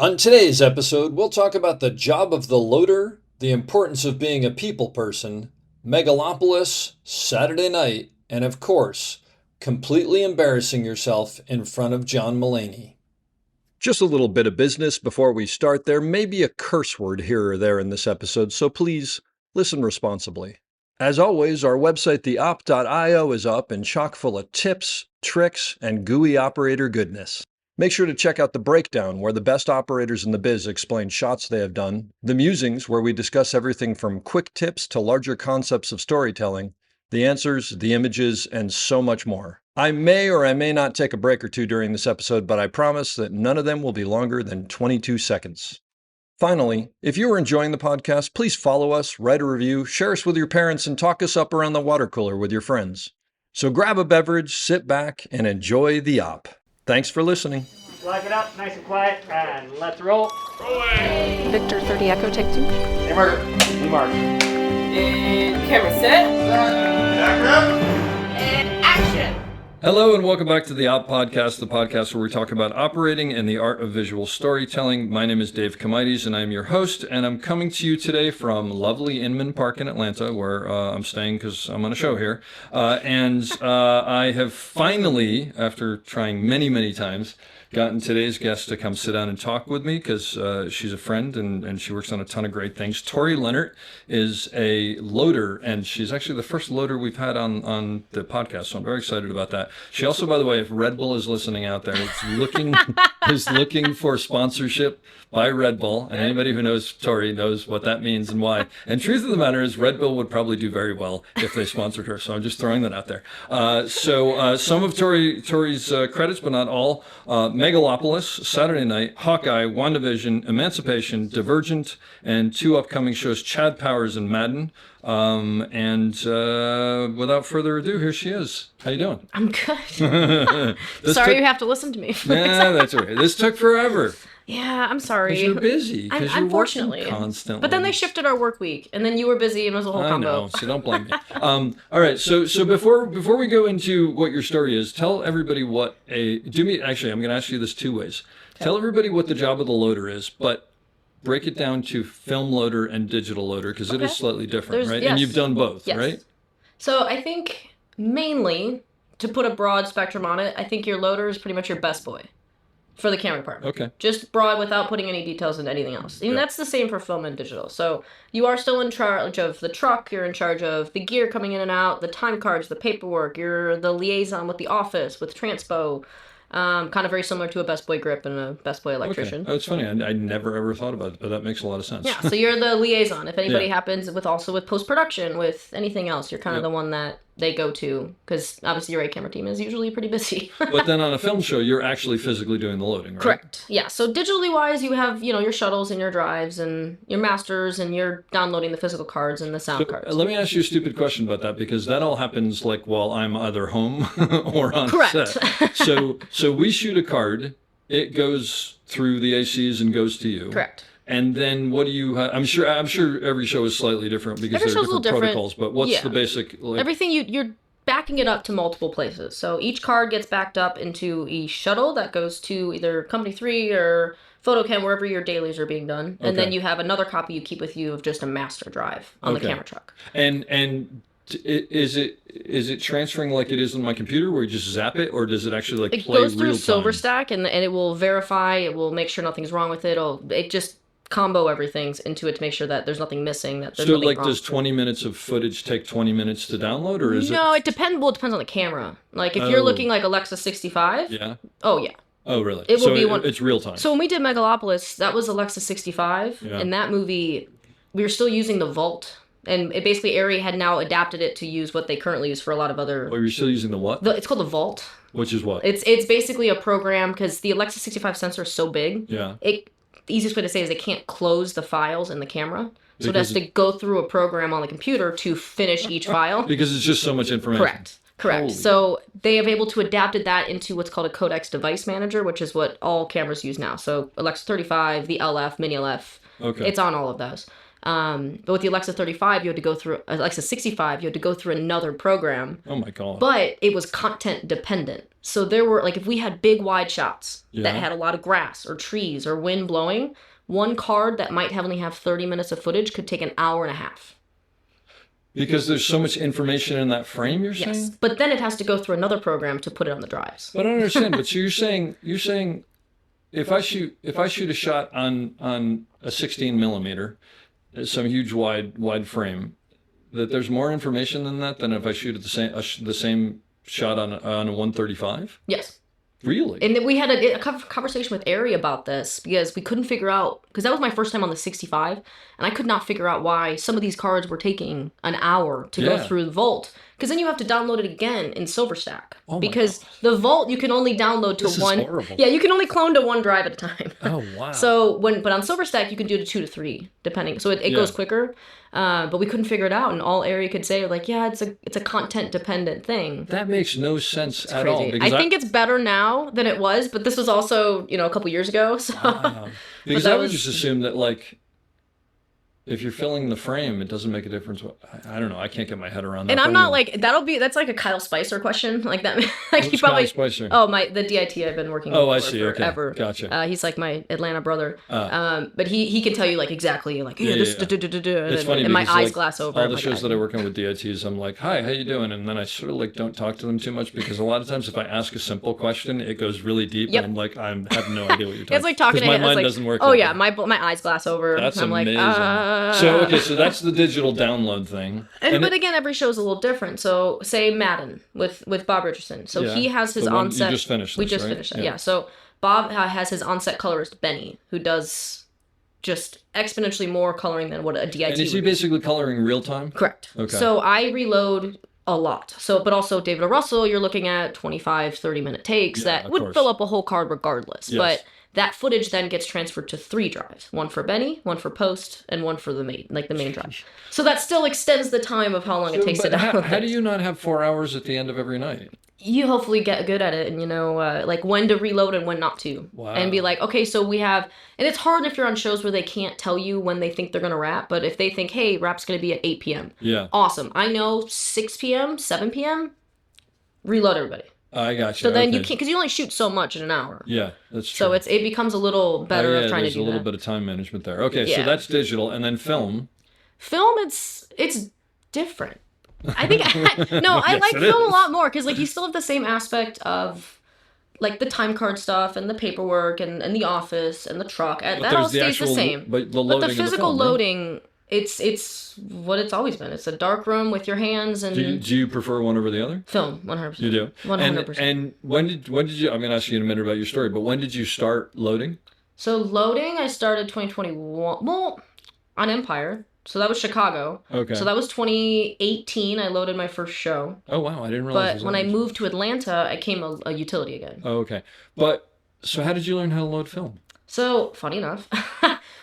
On today's episode, we'll talk about the job of the loader, the importance of being a people person, Megalopolis, Saturday night, and of course, completely embarrassing yourself in front of John Mulaney. Just a little bit of business before we start. There may be a curse word here or there in this episode, so please listen responsibly. As always, our website, theop.io, is up and chock full of tips, tricks, and gooey operator goodness. Make sure to check out The Breakdown, where the best operators in the biz explain shots they have done, The Musings, where we discuss everything from quick tips to larger concepts of storytelling, the answers, the images, and so much more. I may or I may not take a break or two during this episode, but I promise that none of them will be longer than 22 seconds. Finally, if you are enjoying the podcast, please follow us, write a review, share us with your parents, and talk us up around the water cooler with your friends. So grab a beverage, sit back, and enjoy the op. Thanks for listening. Lock it up, nice and quiet, and let's roll. Rolling. Victor 30 Echo, take 2. Hey, Mark. Hey, Mark. And camera set. And action. Hello and welcome back to the Op Podcast, the podcast where we talk about operating and the art of visual storytelling. My name is Dave Comites and I'm your host, and I'm coming to you today from lovely Inman Park in Atlanta, where I'm staying because I'm on a show here. I have finally, after trying many times, gotten today's guest to come sit down and talk with me because she's a friend and she works on a ton of great things. Torey Lenart is a loader, and she's actually the first loader we've had on the podcast, so I'm very excited about that. She also, by the way, if Red Bull is listening out there, is looking for sponsorship by Red Bull, and anybody who knows Torey knows what that means and why. And truth of the matter is, Red Bull would probably do very well if they sponsored her, so I'm just throwing that out there. Some of Torey's credits, but not all: Megalopolis, Saturday Night, Hawkeye, WandaVision, Emancipation, Divergent, and 2 upcoming shows, Chad Powers and Madden. Without further ado, here she is. How you doing? I'm good. Sorry you have to listen to me. Yeah, that's all right. This took forever. Yeah, I'm sorry. Because you're busy. Because you're unfortunately working constantly. But then they shifted our work week, and then you were busy, and it was a whole combo. I know, so don't blame me. All right, so before we go into what your story is, tell everybody actually, I'm going to ask you this 2 ways. Okay. Tell everybody what the job of the loader is, but break it down to film loader and digital loader, because it is slightly different, right? Yes. And you've done both, yes. Right? So I think mainly, to put a broad spectrum on it, I think your loader is pretty much your best boy for the camera department. Okay. Just broad without putting any details into anything else. And that's the same for film and digital. So you are still in charge of the truck, you're in charge of the gear coming in and out, the time cards, the paperwork, you're the liaison with the office, with Transpo. Kind of very similar to a Best Boy grip and a Best Boy electrician. Okay. Oh, it's funny. I never ever thought about it, but that makes a lot of sense. Yeah, so you're the liaison. If anybody happens with post-production, with anything else, you're kind of the one that they go to, because obviously your camera team is usually pretty busy. But then on a film show, you're actually physically doing the loading, right? Correct. Yeah, so digitally wise, you have, your shuttles and your drives and your masters, and you're downloading the physical cards and the sound cards. Let me ask you a stupid question about that, because that all happens while I'm either home or on set. So we shoot a card, it goes through the ACs and goes to you. Correct. And then what do you have? I'm sure every show is slightly different because there are different protocols, but what's the basic? Everything you're backing it up to multiple places. So each card gets backed up into a shuttle that goes to either Company 3 or PhotoCam, wherever your dailies are being done. And then you have another copy you keep with you of just a master drive on the camera truck. And is it transferring like it is on my computer where you just zap it, or does it actually play real time? It goes through SilverStack and it will verify, it will make sure nothing's wrong with it. It just combo everything into it to make sure that there's nothing missing, that there's nothing wrong. Does 20 minutes of footage take 20 minutes to download, or is it? No, it depends. Well, it depends on the camera. Like if you're looking like Alexa 65. Yeah. Oh yeah. Oh really? It will be one. It's real time. So when we did Megalopolis, that was Alexa 65. Yeah. In that movie, we were still using the Vault. And it basically, Arri had now adapted it to use what they currently use for a lot of other... Oh, you're still using the what? It's called the Vault. Which is what? It's basically a program, because the Alexa 65 sensor is so big. Yeah. The easiest way to say is it can't close the files in the camera. So it has to go through a program on the computer to finish each file. Because it's just so much information. Correct. Holy. So they have able to adapted that into what's called a Codex Device Manager, which is what all cameras use now. So Alexa 35, the LF, Mini LF, it's on all of those. But with the Alexa 35, you had to go through Alexa 65, you had to go through another program. Oh my God. But it was content dependent. So there were, like, if we had big wide shots that had a lot of grass or trees or wind blowing, one card that might only have 30 minutes of footage could take an hour and a half. Because there's so much information in that frame, you're saying? Yes, but then it has to go through another program to put it on the drives. But I don't understand. But so you're saying if I shoot a shot on a 16 millimeter, some huge wide frame, that there's more information than that than if I shoot at the same shot on a 135? Yes. Really? And then we had a conversation with Ari about this because we couldn't figure out, because that was my first time on the 65, and I could not figure out why some of these cards were taking an hour to go through the vault. Because then you have to download it again in SilverStack. Oh because the vault you can only download to this one. Is horrible. Yeah, you can only clone to one drive at a time. Oh wow. But on SilverStack you can do to 2 to 3 depending. So it goes quicker. But we couldn't figure it out, and all Ari could say like, yeah, it's a content dependent thing. That makes no sense at crazy. all. Because I think it's better now than it was, but this was also a couple years ago. So. Wow. Because I would just assume that like, if you're filling the frame, it doesn't make a difference. I don't know. I can't get my head around that. And I'm not like, that's like a Kyle Spicer question. Like that. Like Who's he probably. Kyle Spicer? Oh, the DIT I've been working with I see. forever. Okay. Gotcha. He's like my Atlanta brother. But he can tell you like exactly like, this. It's funny and my because, eyes like, glass over. all the shows that I work on with DITs, I'm like, hi, how you doing? And then I sort of like don't talk to them too much because a lot of times if I ask a simple question, it goes really deep. Yep. And I'm like, I have no idea what you're talking about. It's like talking to my him. mind like, doesn't work. Oh yeah, my eyes glass over. That's I'm amazing. Like, So that's the digital download thing. But again, every show is a little different. So say Madden with Bob Richardson. So he has his onset. You just finished. We just finished that. Yeah. So Bob has his onset colorist Benny, who does just exponentially more coloring than what a DIT. And is he basically coloring real time? Correct. Okay. So I reload a lot. But also David O. Russell, you're looking at 25, 30-minute takes that would fill up a whole card regardless. Yes. But that footage then gets transferred to 3 drives. One for Benny, one for post, and one for the main drive. So that still extends the time of how long it takes to download. How do you not have 4 hours at the end of every night? You hopefully get good at it and like when to reload and when not to. Wow. And be like, okay, so we have, and it's hard if you're on shows where they can't tell you when they think they're going to wrap, but if they think, hey, wrap's going to be at 8 p.m. Yeah. Awesome. I know 6 p.m., 7 p.m., reload everybody. I got you. So then you can't, because you only shoot so much in an hour. Yeah, that's true. So it becomes a little better of trying to do that. There's a little bit of time management there. Okay, so Yeah. that's digital, and then film. Film, it's different. I think I Yes, like it film is. a lot more because like you still have the same aspect of like the time card stuff and the paperwork and the office and the truck. That all stays the same. But the loading But the of physical film, right? loading, it's what it's always been. It's a dark room with your hands and Do you prefer one over the other? film. 100%. You do. 100%. And when did you? I'm going to ask you in a minute about your story, but when did you start loading? So loading, I started 2021. Well, on Empire. So that was Chicago. Okay. So that was 2018. I loaded my first show. Oh wow, I didn't realize. it But was when that I much. moved to Atlanta, I came a utility again. Oh, okay. But so how did you learn how to load film? So funny enough,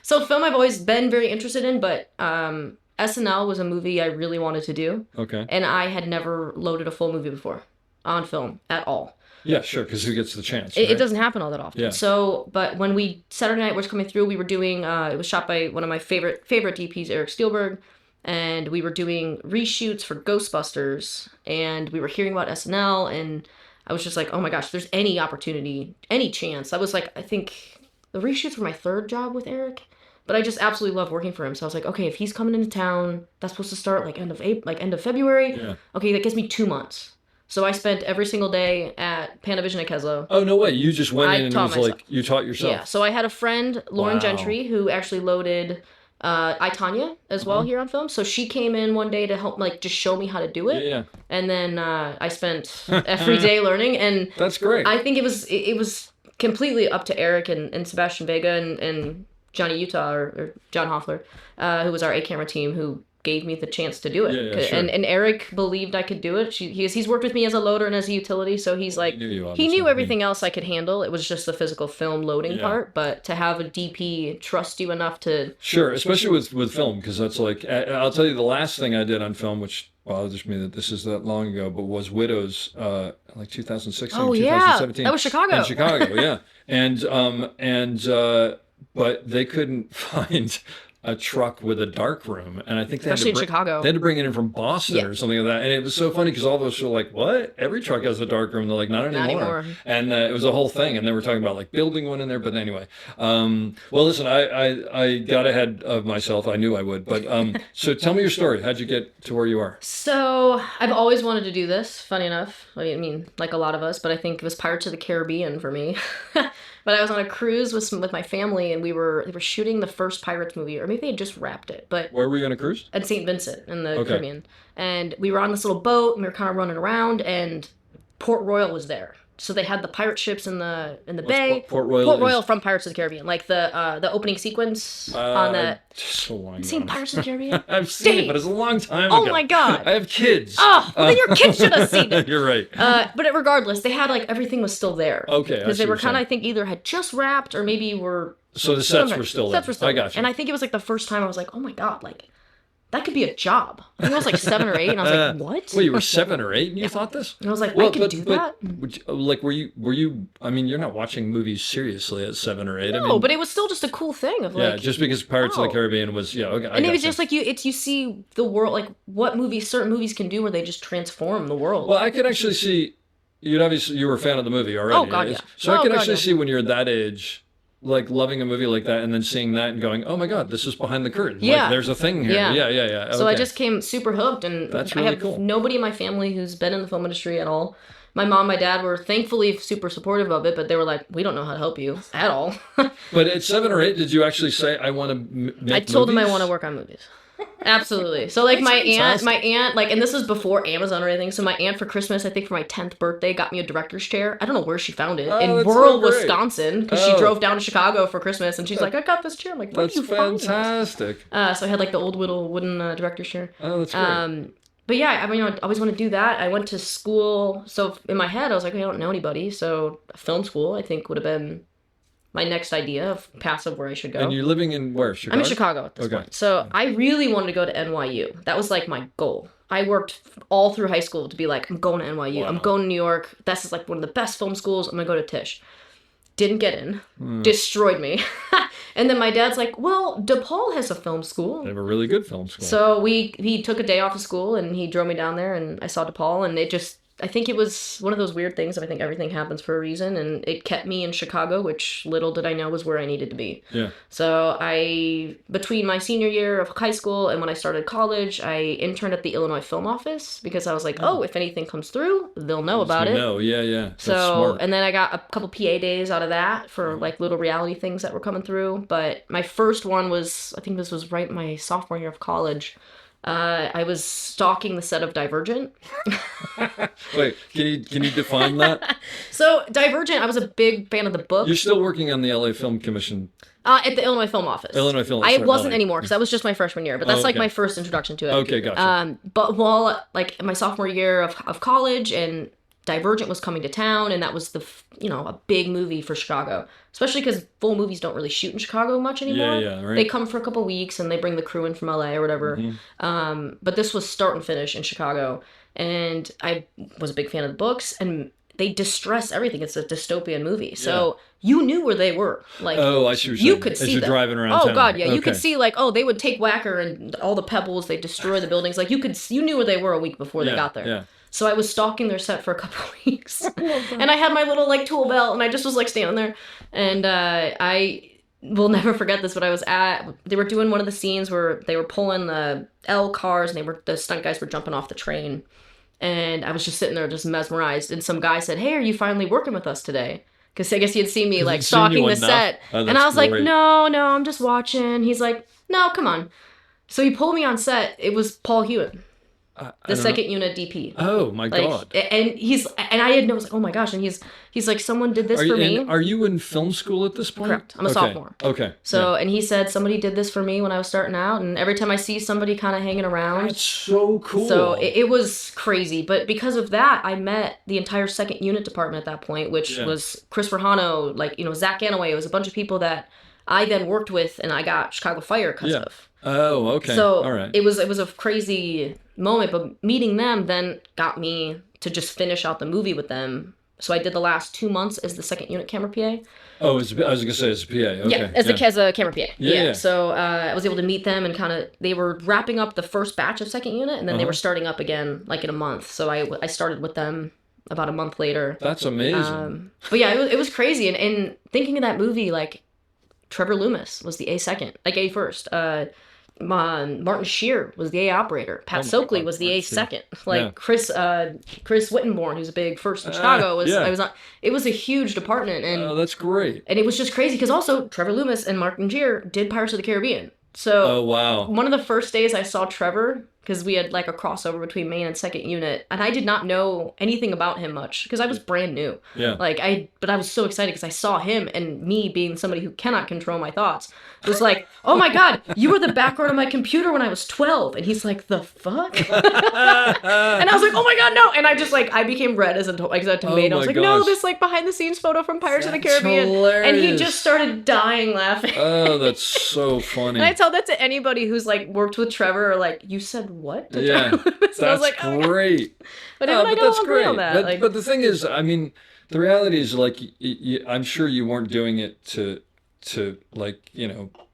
so film I've always been very interested in, but SNL was a movie I really wanted to do, Okay. and I had never loaded a full movie before on film at all. Yeah, sure. Because who gets the chance? It right? doesn't happen all that often. Yeah. So, but when Saturday night was coming through, we were doing. It was shot by one of my favorite DPs, Eric Spielberg, and we were doing reshoots for Ghostbusters, and we were hearing about SNL, and I was just like, oh my gosh, there's any opportunity, any chance. That was like, I think the reshoots were my 3rd job with Eric, but I just absolutely love working for him. So I was like, okay, if he's coming into town, that's supposed to start like end of February. Yeah. Okay, that gives me 2 months. So I spent every single day at Panavision at Keslow. Oh no way! You just went I in and it taught was myself. like you taught yourself. Yeah, so I had a friend, Lauren Wow. Gentry, who actually loaded I, Tanya as well here on film. So she came in one day to help, like, just show me how to do it. Yeah. And then I spent every day learning. And That's great. I think it was completely up to Eric and Sebastian Vega and Johnny Utah or John Hoffler, who was our A-camera team, who gave me the chance to do it. Yeah, sure. And Eric believed I could do it. He's worked with me as a loader and as a utility, so he's like, He knew you, he obviously. knew everything else I could handle. It was just the physical film loading Yeah. part. But to have a DP trust you enough to... Sure, especially with film, because that's like, I'll tell you the last thing I did on film, which bothers me that this is that long ago, but was Widows, like 2016, Oh, yeah. 2017. That was Chicago. In Chicago, yeah. But they couldn't find a truck with a dark room, and I think especially in Chicago. They had to bring it in from Boston or something like that, and it was so funny because all of us were like, "What? Every truck has a dark room?" They're like, "Not anymore." And it was a whole thing, and they were talking about like building one in there. But anyway, well, listen, I got ahead of myself. I knew I would, but so tell me your story. How'd you get to where you are? So I've always wanted to do this. Funny enough, I mean, like a lot of us, but I think it was Pirates of the Caribbean for me. But I was on a cruise with my family, and they were shooting the first Pirates movie, or maybe they had just wrapped it. But where were you on a cruise? At St. Vincent in the Caribbean, and we were on this little boat, and we were kind of running around, and Port Royal was there. So they had the pirate ships in the bay. Port Royal from Pirates of the Caribbean, like the opening sequence on the. So long. Seen Pirates of the Caribbean? I've seen it, but it's a long time ago. Oh my god! I have kids. Oh, well, then your kids should have seen it. You're right. But regardless, they had like everything was still there. Okay. Because they were kind of, I think, either had just wrapped or maybe were. So the sets were still there. I got you. And I think it was like the first time I was like, oh my god, like. That could be a job. I think I was like 7 or 8, and I was like, "What?" Well, you were 7 or 8, and you thought this? And I was like, "I can do that." Like, were you? I mean, you're not watching movies seriously at 7 or 8. No, I mean, but it was still just a cool thing of like. Yeah, just because Pirates of the Caribbean was okay. And it was just like you see the world, like what certain movies can do where they just transform the world. Well, I could actually see. You were a fan of the movie already. Oh god, yeah. So I could actually see when you're that age. Like loving a movie like that and then seeing that and going, oh my god, this is behind the curtain. Yeah. Like, there's a thing here. Yeah. Okay. So I just came super hooked, and that's really cool. Nobody in my family who's been in the film industry at all. My mom, my dad were thankfully super supportive of it, but they were like, we don't know how to help you at all. But at 7 or 8, did you actually say, I want to make movies? I told them I want to work on movies. Absolutely. So like my aunt, like, and this was before Amazon or anything. So my aunt for Christmas, I think for my 10th birthday, got me a director's chair. I don't know where she found it in rural Wisconsin, because she drove down to Chicago for Christmas, and she's like, I got this chair. I'm like, where did you find this? That's fantastic. So I had like the old little wooden director's chair. Oh, that's great. But yeah, I mean, I always want to do that. I went to school, so in my head I was like, I don't know anybody, so film school I think would have been my next idea of passive where I should go. And you're living in where? Chicago? I'm in Chicago at this point. So I really wanted to go to NYU. That was like my goal. I worked all through high school to be like, I'm going to NYU. Wow. I'm going to New York. This is like one of the best film schools. I'm going to go to Tisch. Didn't get in. Destroyed me. And then my dad's like, well, DePaul has a film school. They have a really good film school. So he took a day off of school and he drove me down there, and I saw DePaul, and I think it was one of those weird things of I think everything happens for a reason, and it kept me in Chicago, which little did I know was where I needed to be. Yeah. So between my senior year of high school and when I started college, I interned at the Illinois Film Office because I was like, if anything comes through, they'll know about it. Yeah. That's so, smart. And then I got a couple PA days out of that for like little reality things that were coming through. But my first one was, I think this was right my sophomore year of college. I was stalking the set of Divergent. Wait, can you define that? So Divergent, I was a big fan of the book. You're still working on the LA Film Commission. At the Illinois Film Office. I wasn't anymore because that was just my freshman year, but that's like my first introduction to it. Okay, gotcha. But while like my sophomore year of college, and Divergent was coming to town, and that was a big movie for Chicago, especially because full movies don't really shoot in Chicago much anymore. Yeah, right. They come for a couple weeks and they bring the crew in from LA or whatever. Mm-hmm. But this was start and finish in Chicago, and I was a big fan of the books, and they distress everything. It's a dystopian movie, so you knew where they were. Like, I see what you could see as you're them. driving around town. Oh god, yeah, you could see like, they would take Whacker and all the pebbles, they destroy the buildings. Like you knew where they were a week before they got there. Yeah. So I was stalking their set for a couple of weeks, and I had my little like tool belt, and I just was like standing there, and I will never forget this. But they were doing one of the scenes where they were pulling the L cars, and the stunt guys were jumping off the train, and I was just sitting there just mesmerized. And some guy said, "Hey, are you finally working with us today?" Because I guess he had seen me like stalking the set, and I was like, "No, I'm just watching." He's like, "No, come on." So he pulled me on set. It was Paul Hewitt. The second unit DP. Oh my god! And I had no, I was like, oh my gosh, and he's like, someone did this for me. Are you in film school at this point? Correct. I'm a sophomore. Okay. So and he said somebody did this for me when I was starting out, and every time I see somebody kind of hanging around, that's so cool. So it was crazy, but because of that, I met the entire second unit department at that point, which was Chris Verhano, Zach Ganaway. It was a bunch of people that I then worked with, and I got Chicago Fire because of. Oh, okay. So all right. it was a crazy moment, but meeting them then got me to just finish out the movie with them So I did the last 2 months as the second unit camera PA. Oh, I was going to say it's a PA. Okay. Yeah, as a camera PA. Yeah. So I was able to meet them and kind of, they were wrapping up the first batch of second unit, and then they were starting up again like in a month. So I started with them about a month later. That's amazing. But yeah, it was crazy. And thinking of that movie, like Trevor Loomis was the A second, like A first. Martin Shear was the A operator. Pat Soakley was the A second. Like Chris Wittenborn, who's a big first in Chicago, was I was on. It was a huge department, and that's great. And it was just crazy because also Trevor Loomis and Martin Shear did Pirates of the Caribbean. So one of the first days I saw Trevor, because we had like a crossover between main and second unit, and I did not know anything about him much because I was brand new. Yeah. But I was so excited because I saw him, and me being somebody who cannot control my thoughts was like, oh my God, you were the background of my computer when I was 12. And he's like, the fuck? And I was like, oh my God, no. And I became red as a tomato. I was like, no, this like behind the scenes photo from Pirates of the Caribbean. Hilarious. And he just started dying laughing. Oh, that's so funny. And I tell that to anybody who's like worked with Trevor or like, you said what? That's I was like, great. But that's great. On that. But the thing is, I mean, the reality is like, I'm sure you weren't doing it to like,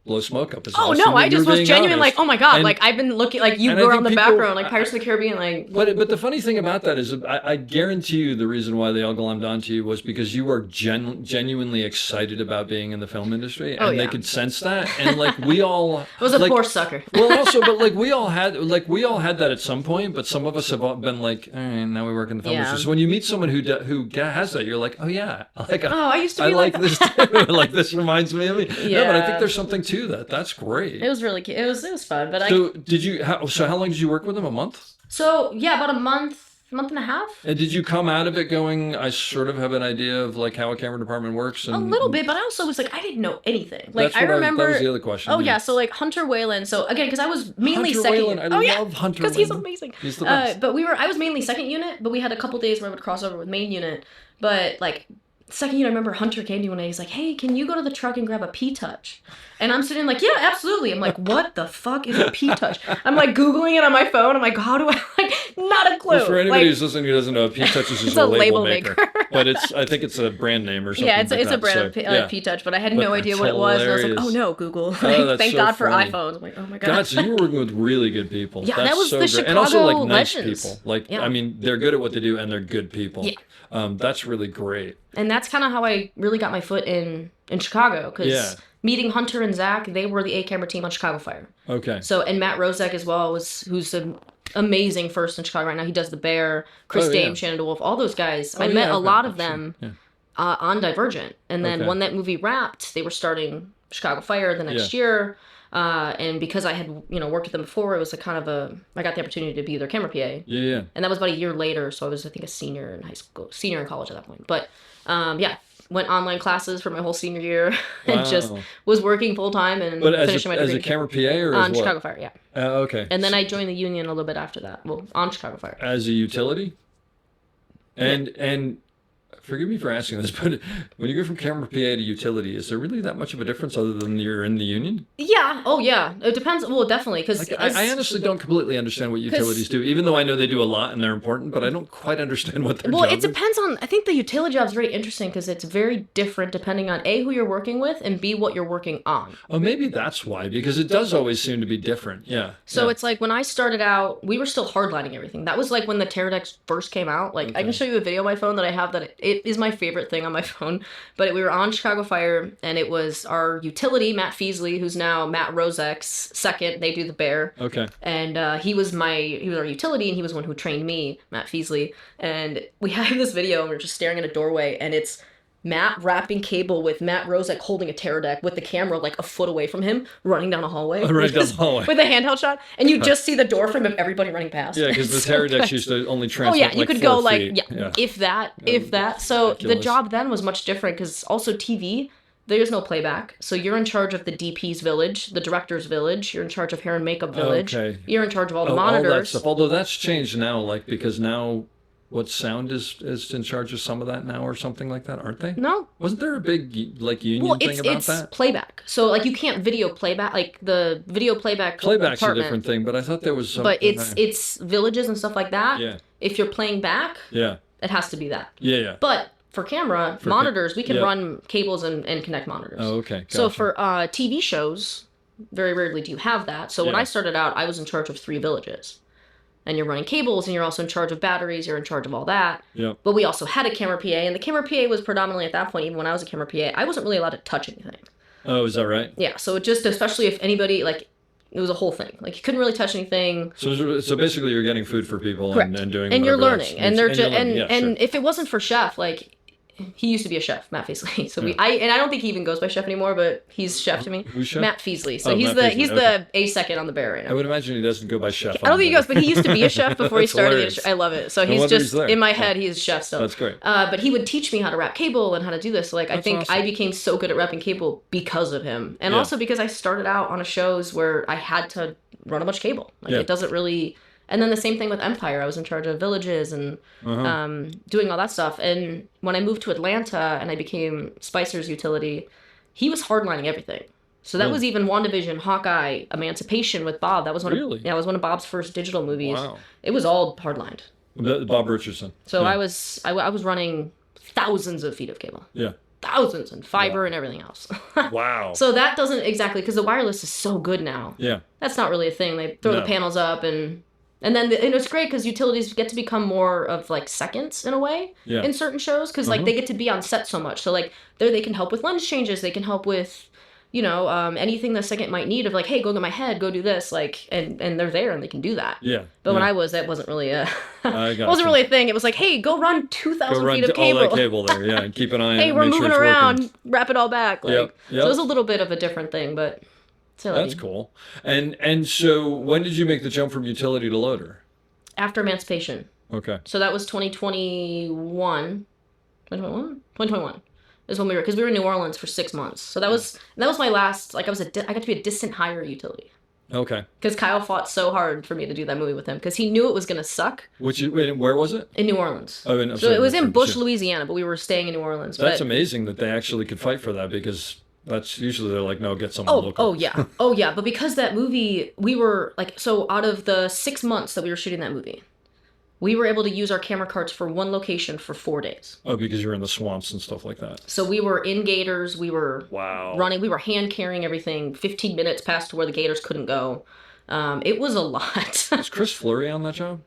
blow smoke up his ass. Oh no, I just was genuine like, oh my God, like I've been looking, like you were on the background, like Pirates of the Caribbean, like. But the funny thing about that is, I guarantee you the reason why they all glommed onto you was because you were genuinely excited about being in the film industry, and they could sense that, and like we all. I was a poor sucker. Well, also, but like we all had that at some point, but some of us have all been like, all right, now we work in the film industry. So when you meet someone who has that, you're like, oh yeah, like I used to be like this too. Like this reminds me of me. Yeah. No, but I think there's something to that. That's great. It was really cute. It was fun. But how long did you work with them? A month? So yeah, about a month and a half. And did you come out of it going, I sort of have an idea of like how a camera department works? A little bit, but I also was like, I didn't know anything. Like I remember. That was the other question. Oh yeah, so like Hunter Whalen. So again, because I was mainly Hunter second. Whalen. I love Hunter because he's amazing. He's the best. But I was mainly second unit, but we had a couple days where I would cross over with main unit. But like second unit, I remember Hunter came to me one day. He's like, hey, can you go to the truck and grab a P-Touch? And I'm sitting like, yeah, absolutely. I'm like, what the fuck is a P-Touch? I'm like Googling it on my phone. I'm like, how do I, like, not a clue. Well, for anybody who's listening who doesn't know, P-Touch is just a label maker. But I think it's a brand name or something. Yeah, it's a brand of P-Touch, but I had no idea what it was. And I was like, oh no, Google. Thank God for iPhones. I'm like, oh my God. God, so you were working with really good people. Yeah, that was the Chicago and also like nice legends. people. Like, I mean, they're good at what they do and they're good people. Yeah. That's really great. And that's kind of how I really got my foot in Chicago, because meeting Hunter and Zach, they were the A camera team on Chicago Fire. Okay. So, and Matt Rozek as well, who's an amazing first in Chicago right now. He does The Bear, Chris Dame, Shannon DeWolf, all those guys. I met a lot of them on Divergent. And then when that movie wrapped, they were starting Chicago Fire the next year. And because I had, worked with them before, it was I got the opportunity to be their camera PA. Yeah. And that was about a year later, so I was, I think, a senior in college at that point. But, went online classes for my whole senior year and just was working full time and finishing my degree. As a camera PA or on Chicago Fire, yeah. Okay. And then I joined the union a little bit after that. Well, on Chicago Fire. As a utility? And forgive me for asking this, but when you go from camera PA to utility, is there really that much of a difference other than you're in the union? Yeah. Oh, yeah. It depends. Well, definitely. Because I honestly don't completely understand what utilities do, even though I know they do a lot and they're important, but I don't quite understand what their job is. Well, it depends on, I think the utility job is very interesting because it's very different depending on A, who you're working with, and B, what you're working on. Oh, maybe that's why, because it does always seem to be different. Yeah. So it's like when I started out, we were still hardlining everything. That was like when the Pterodex first came out. Like, I can show you a video on my phone that I have that it is my favorite thing on my phone. But we were on Chicago Fire, and it was our utility, Matt Feasley, who's now Matt Rozek's second. They do The Bear. Okay. And he was our utility, and he was one who trained me, Matt Feasley. And we have this video, and we're just staring at a doorway, and it's Matt wrapping cable with Matt Rozek holding a Pterodeck with the camera like a foot away from him, running down a hallway. Right down the hallway. With a handheld shot. And you just see the door frame of everybody running past. Yeah, because the Pterodecks used to only transmit you could 4 go like, feet. if that. So ridiculous. the job then was much different because also TV, there's no playback. So you're in charge of the DP's village, the director's village. You're in charge of hair and makeup village. Okay. You're in charge of all the monitors. All that stuff. Although that's changed now, like, because now... What sound is in charge of some of that now or something like that, aren't they? No. Wasn't there a big union thing about that? It's playback. So like you can't video playback, like the video playback. Playback's department. A different thing, but I thought there was some. But it's villages and stuff like that. Yeah. If you're playing back. Yeah. It has to be that. Yeah, yeah. But for camera monitors, we can run cables and connect monitors. Oh, okay. Gotcha. So for TV shows, very rarely do you have that. So when I started out, I was in charge of 3 villages. And you're running cables, and you're also in charge of batteries, you're in charge of all that. Yep. But we also had a camera PA, and the camera PA was predominantly at that point, even when I was a camera PA, I wasn't really allowed to touch anything. Oh, is that right? Yeah, so it just, especially if anybody, like, it was a whole thing. Like, you couldn't really touch anything. So basically you're getting food for people and doing and you're learning. And they're just, and if it wasn't for Chef, like, he used to be a chef, Matt Feasley. So I don't think he even goes by chef anymore, but he's chef to me. Who's chef? Matt Feasley. So he's Feasley. the A second on the bear right now. I would imagine he doesn't go by chef. I don't think he goes, but he used to be a chef before he started. Hilarious. I love it. So he's just in my head. He's chef still. That's great. But he would teach me how to wrap cable and how to do this. So like I think awesome. I became so good at wrapping cable because of him, and also because I started out on shows where I had to run a bunch of cable. Like it doesn't really. And then the same thing with Empire. I was in charge of villages and doing all that stuff. And when I moved to Atlanta and I became Spicer's utility, he was hardlining everything. So that was even WandaVision, Hawkeye, Emancipation with Bob. That was one of, it was one of Bob's first digital movies. Wow. It was all hardlined. Bob Richardson. So I was running thousands of feet of cable. Yeah. Thousands and fiber and everything else. Wow. So that doesn't exactly, because the wireless is so good now. Yeah. That's not really a thing. They throw the panels up and then and it's great because utilities get to become more of like seconds in a way in certain shows because like they get to be on set so much. So like there they can help with lens changes. They can help with, anything the second might need of like, hey, go get my head, go do this. Like, and they're there and they can do that. Yeah. But when I was, that wasn't really a, it wasn't really a thing. It was like, hey, go run 2,000 feet of cable. All that cable there, yeah, and keep an eye on it. Hey, we're make sure moving it's around, working. wrap it all back. Like, Yep. So it was a little bit of a different thing, but still. That's cool. And so when did you make the jump from utility to loader? After Emancipation. Okay. So that was 2021. 2021 is when because we were in New Orleans for 6 months. So that was my last, like I got to be a distant hire utility. Okay. Because Kyle fought so hard for me to do that movie with him because he knew it was going to suck. Where was it? In New Orleans. Oh, it was in Bush, Louisiana, but we were staying in New Orleans. That's amazing that they actually could fight for that because that's usually they're like, no, get someone local. Oh yeah. But because that movie, we were like, so out of the 6 months that we were shooting that movie, we were able to use our camera carts for one location for 4 days. Oh, because you're in the swamps and stuff like that. So we were in gators. We were running. We were hand carrying everything 15 minutes past to where the gators couldn't go. It was a lot. Was Chris Fleury on that job?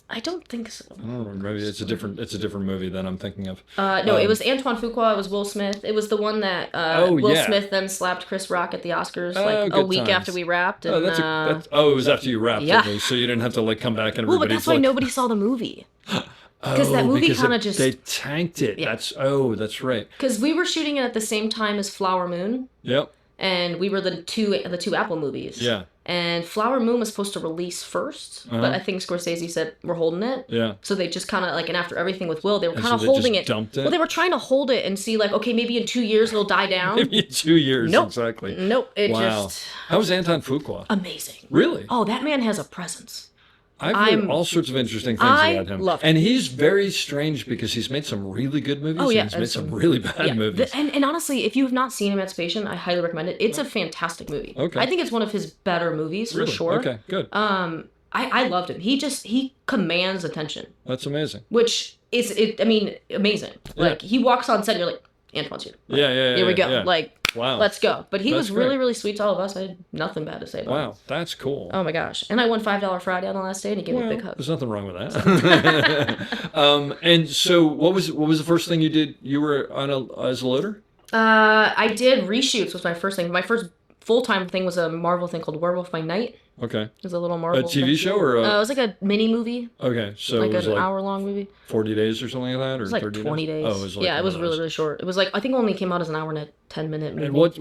I don't think so. I don't know. Maybe it's a different movie than I'm thinking of. No, it was Antoine Fuqua. It was Will Smith. It was the one that Will Smith then slapped Chris Rock at the Oscars like a week after we wrapped. And, it was after you wrapped. Yeah. So you didn't have to like come back and everybody's but that's why nobody saw the movie. Because that movie kind of just... They tanked it. Yeah. That's right. Because we were shooting it at the same time as Flower Moon. Yep. And we were the two Apple movies. Yeah. And Flower Moon was supposed to release first, but I think Scorsese said, we're holding it. Yeah. So they just kind of, like, and after everything with Will, they were kind of holding it. Dumped it. Well, they were trying to hold it and see, like, okay, maybe in 2 years it'll die down. Maybe in 2 years, nope. Exactly. Nope. Just... How was Anton Fuqua? Amazing. Really? Oh, that man has a presence. I've heard all sorts of interesting things about him. Love him. And he's very strange because he's made some really good movies and he's made some really bad movies. And honestly, if you have not seen Emancipation, I highly recommend it. It's a fantastic movie. Okay. I think it's one of his better movies for sure. Okay, good. I loved him. He commands attention. That's amazing. Which is amazing. Like he walks on set and you're like, Antoine's here. Like, here we go. Yeah. Like, wow. Let's go. But he was really, really sweet to all of us. I had nothing bad to say about him. Wow, that's cool. Oh my gosh. And I won $5 Friday on the last day and he gave me a big hug. There's nothing wrong with that. And so what was the first thing you did? You were as a loader? I did reshoots was my first thing. My first full-time thing was a Marvel thing called Werewolf by Night. Okay. It was a little Marvel A TV show or it was like a mini movie. Okay, so like it was an hour-long movie. 40 days or something like that, or it was like 30 20 days. Oh, it was like it was really, really short. It was like I think it only came out as an hour and a 10-minute movie. And what's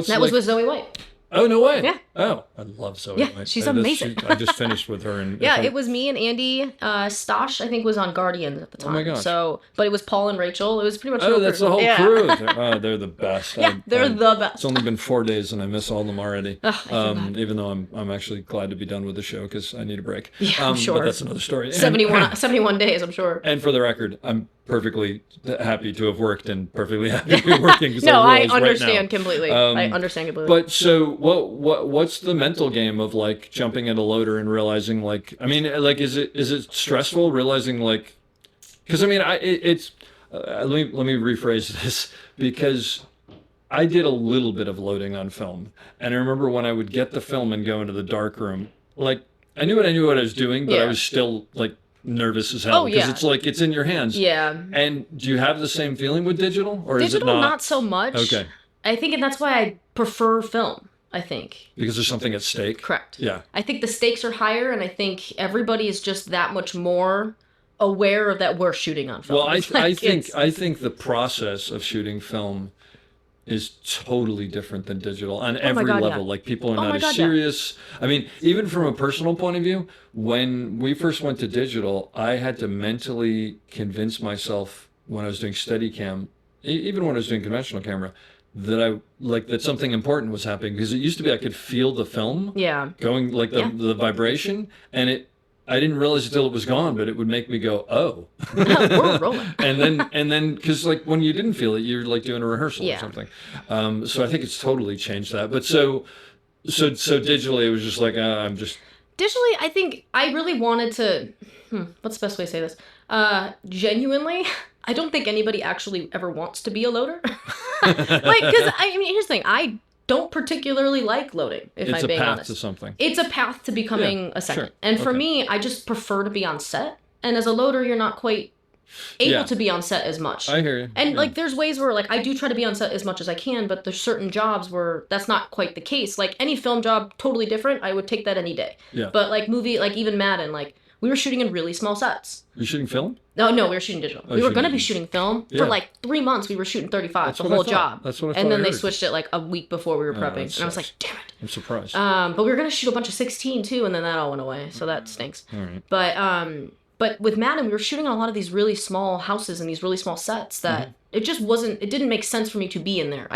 that was with Zoe White. Oh, no way. Yeah. Oh, I love Zoe White. She's amazing. I just finished with her. And it was me and Andy Stosh, I think, was on Guardians at the time. Oh, my gosh. So, but it was Paul and Rachel. It was pretty much that's the whole crew. They're the best. Yeah, they're the best. It's only been 4 days and I miss all of them already. Oh, even though I'm actually glad to be done with the show because I need a break. Yeah, I'm sure. But that's another story. 71 days, I'm sure. And for the record, I'm perfectly happy to have worked and perfectly happy to be working. No, I understand completely. I understand completely. But so what's the mental game of like jumping at a loader and realizing is it stressful realizing like Because I mean, let me rephrase this, because I did a little bit of loading on film, and I remember when I would get the film and go into the dark room, like I knew what I was doing, but I was still like nervous as hell because it's like it's in your hands. Yeah. And do you have the same feeling with digital, or is it Digital, not? not so much. Okay. I think, and that's why I prefer film. I think because there's something at stake. Correct. Yeah. I think the stakes are higher, and I think everybody is just that much more aware of that we're shooting on film. Well, I think the process of shooting film is totally different than digital on every level. Yeah. Like people are not as serious. Yeah. I mean, even from a personal point of view, when we first went to digital, I had to mentally convince myself when I was doing Steadicam, even when I was doing conventional camera, that something important was happening, because it used to be I could feel the film going, like the vibration, and I didn't realize until it was gone, but it would make me go, oh. We're rolling. and then, because like when you didn't feel it, you're like doing a rehearsal or something. So I think it's totally changed that. But so digitally, it was just like, I'm just. Digitally, I think I really wanted to, what's the best way to say this? Genuinely, I don't think anybody actually ever wants to be a loader. Because I mean, here's the thing, I don't particularly like loading, if I'm being honest. It's a path to something. It's a path to becoming a second. Sure. And for me, I just prefer to be on set. And as a loader, you're not quite able to be on set as much. I hear you. And like there's ways where like I do try to be on set as much as I can, but there's certain jobs where that's not quite the case. Like any film job, totally different. I would take that any day. Yeah. But like movie, like even Madden, like we were shooting in really small sets. You're shooting film? No, we were shooting digital. We were going to be shooting film for like 3 months. We were shooting 35, the whole job. That's what I thought. And then they switched it like a week before we were prepping. And I was like, damn it. I'm surprised. But we were going to shoot a bunch of 16 too, and then that all went away. So that stinks. All right. But with Madden, we were shooting on a lot of these really small houses and these really small sets that it just wasn't, it didn't make sense for me to be in there.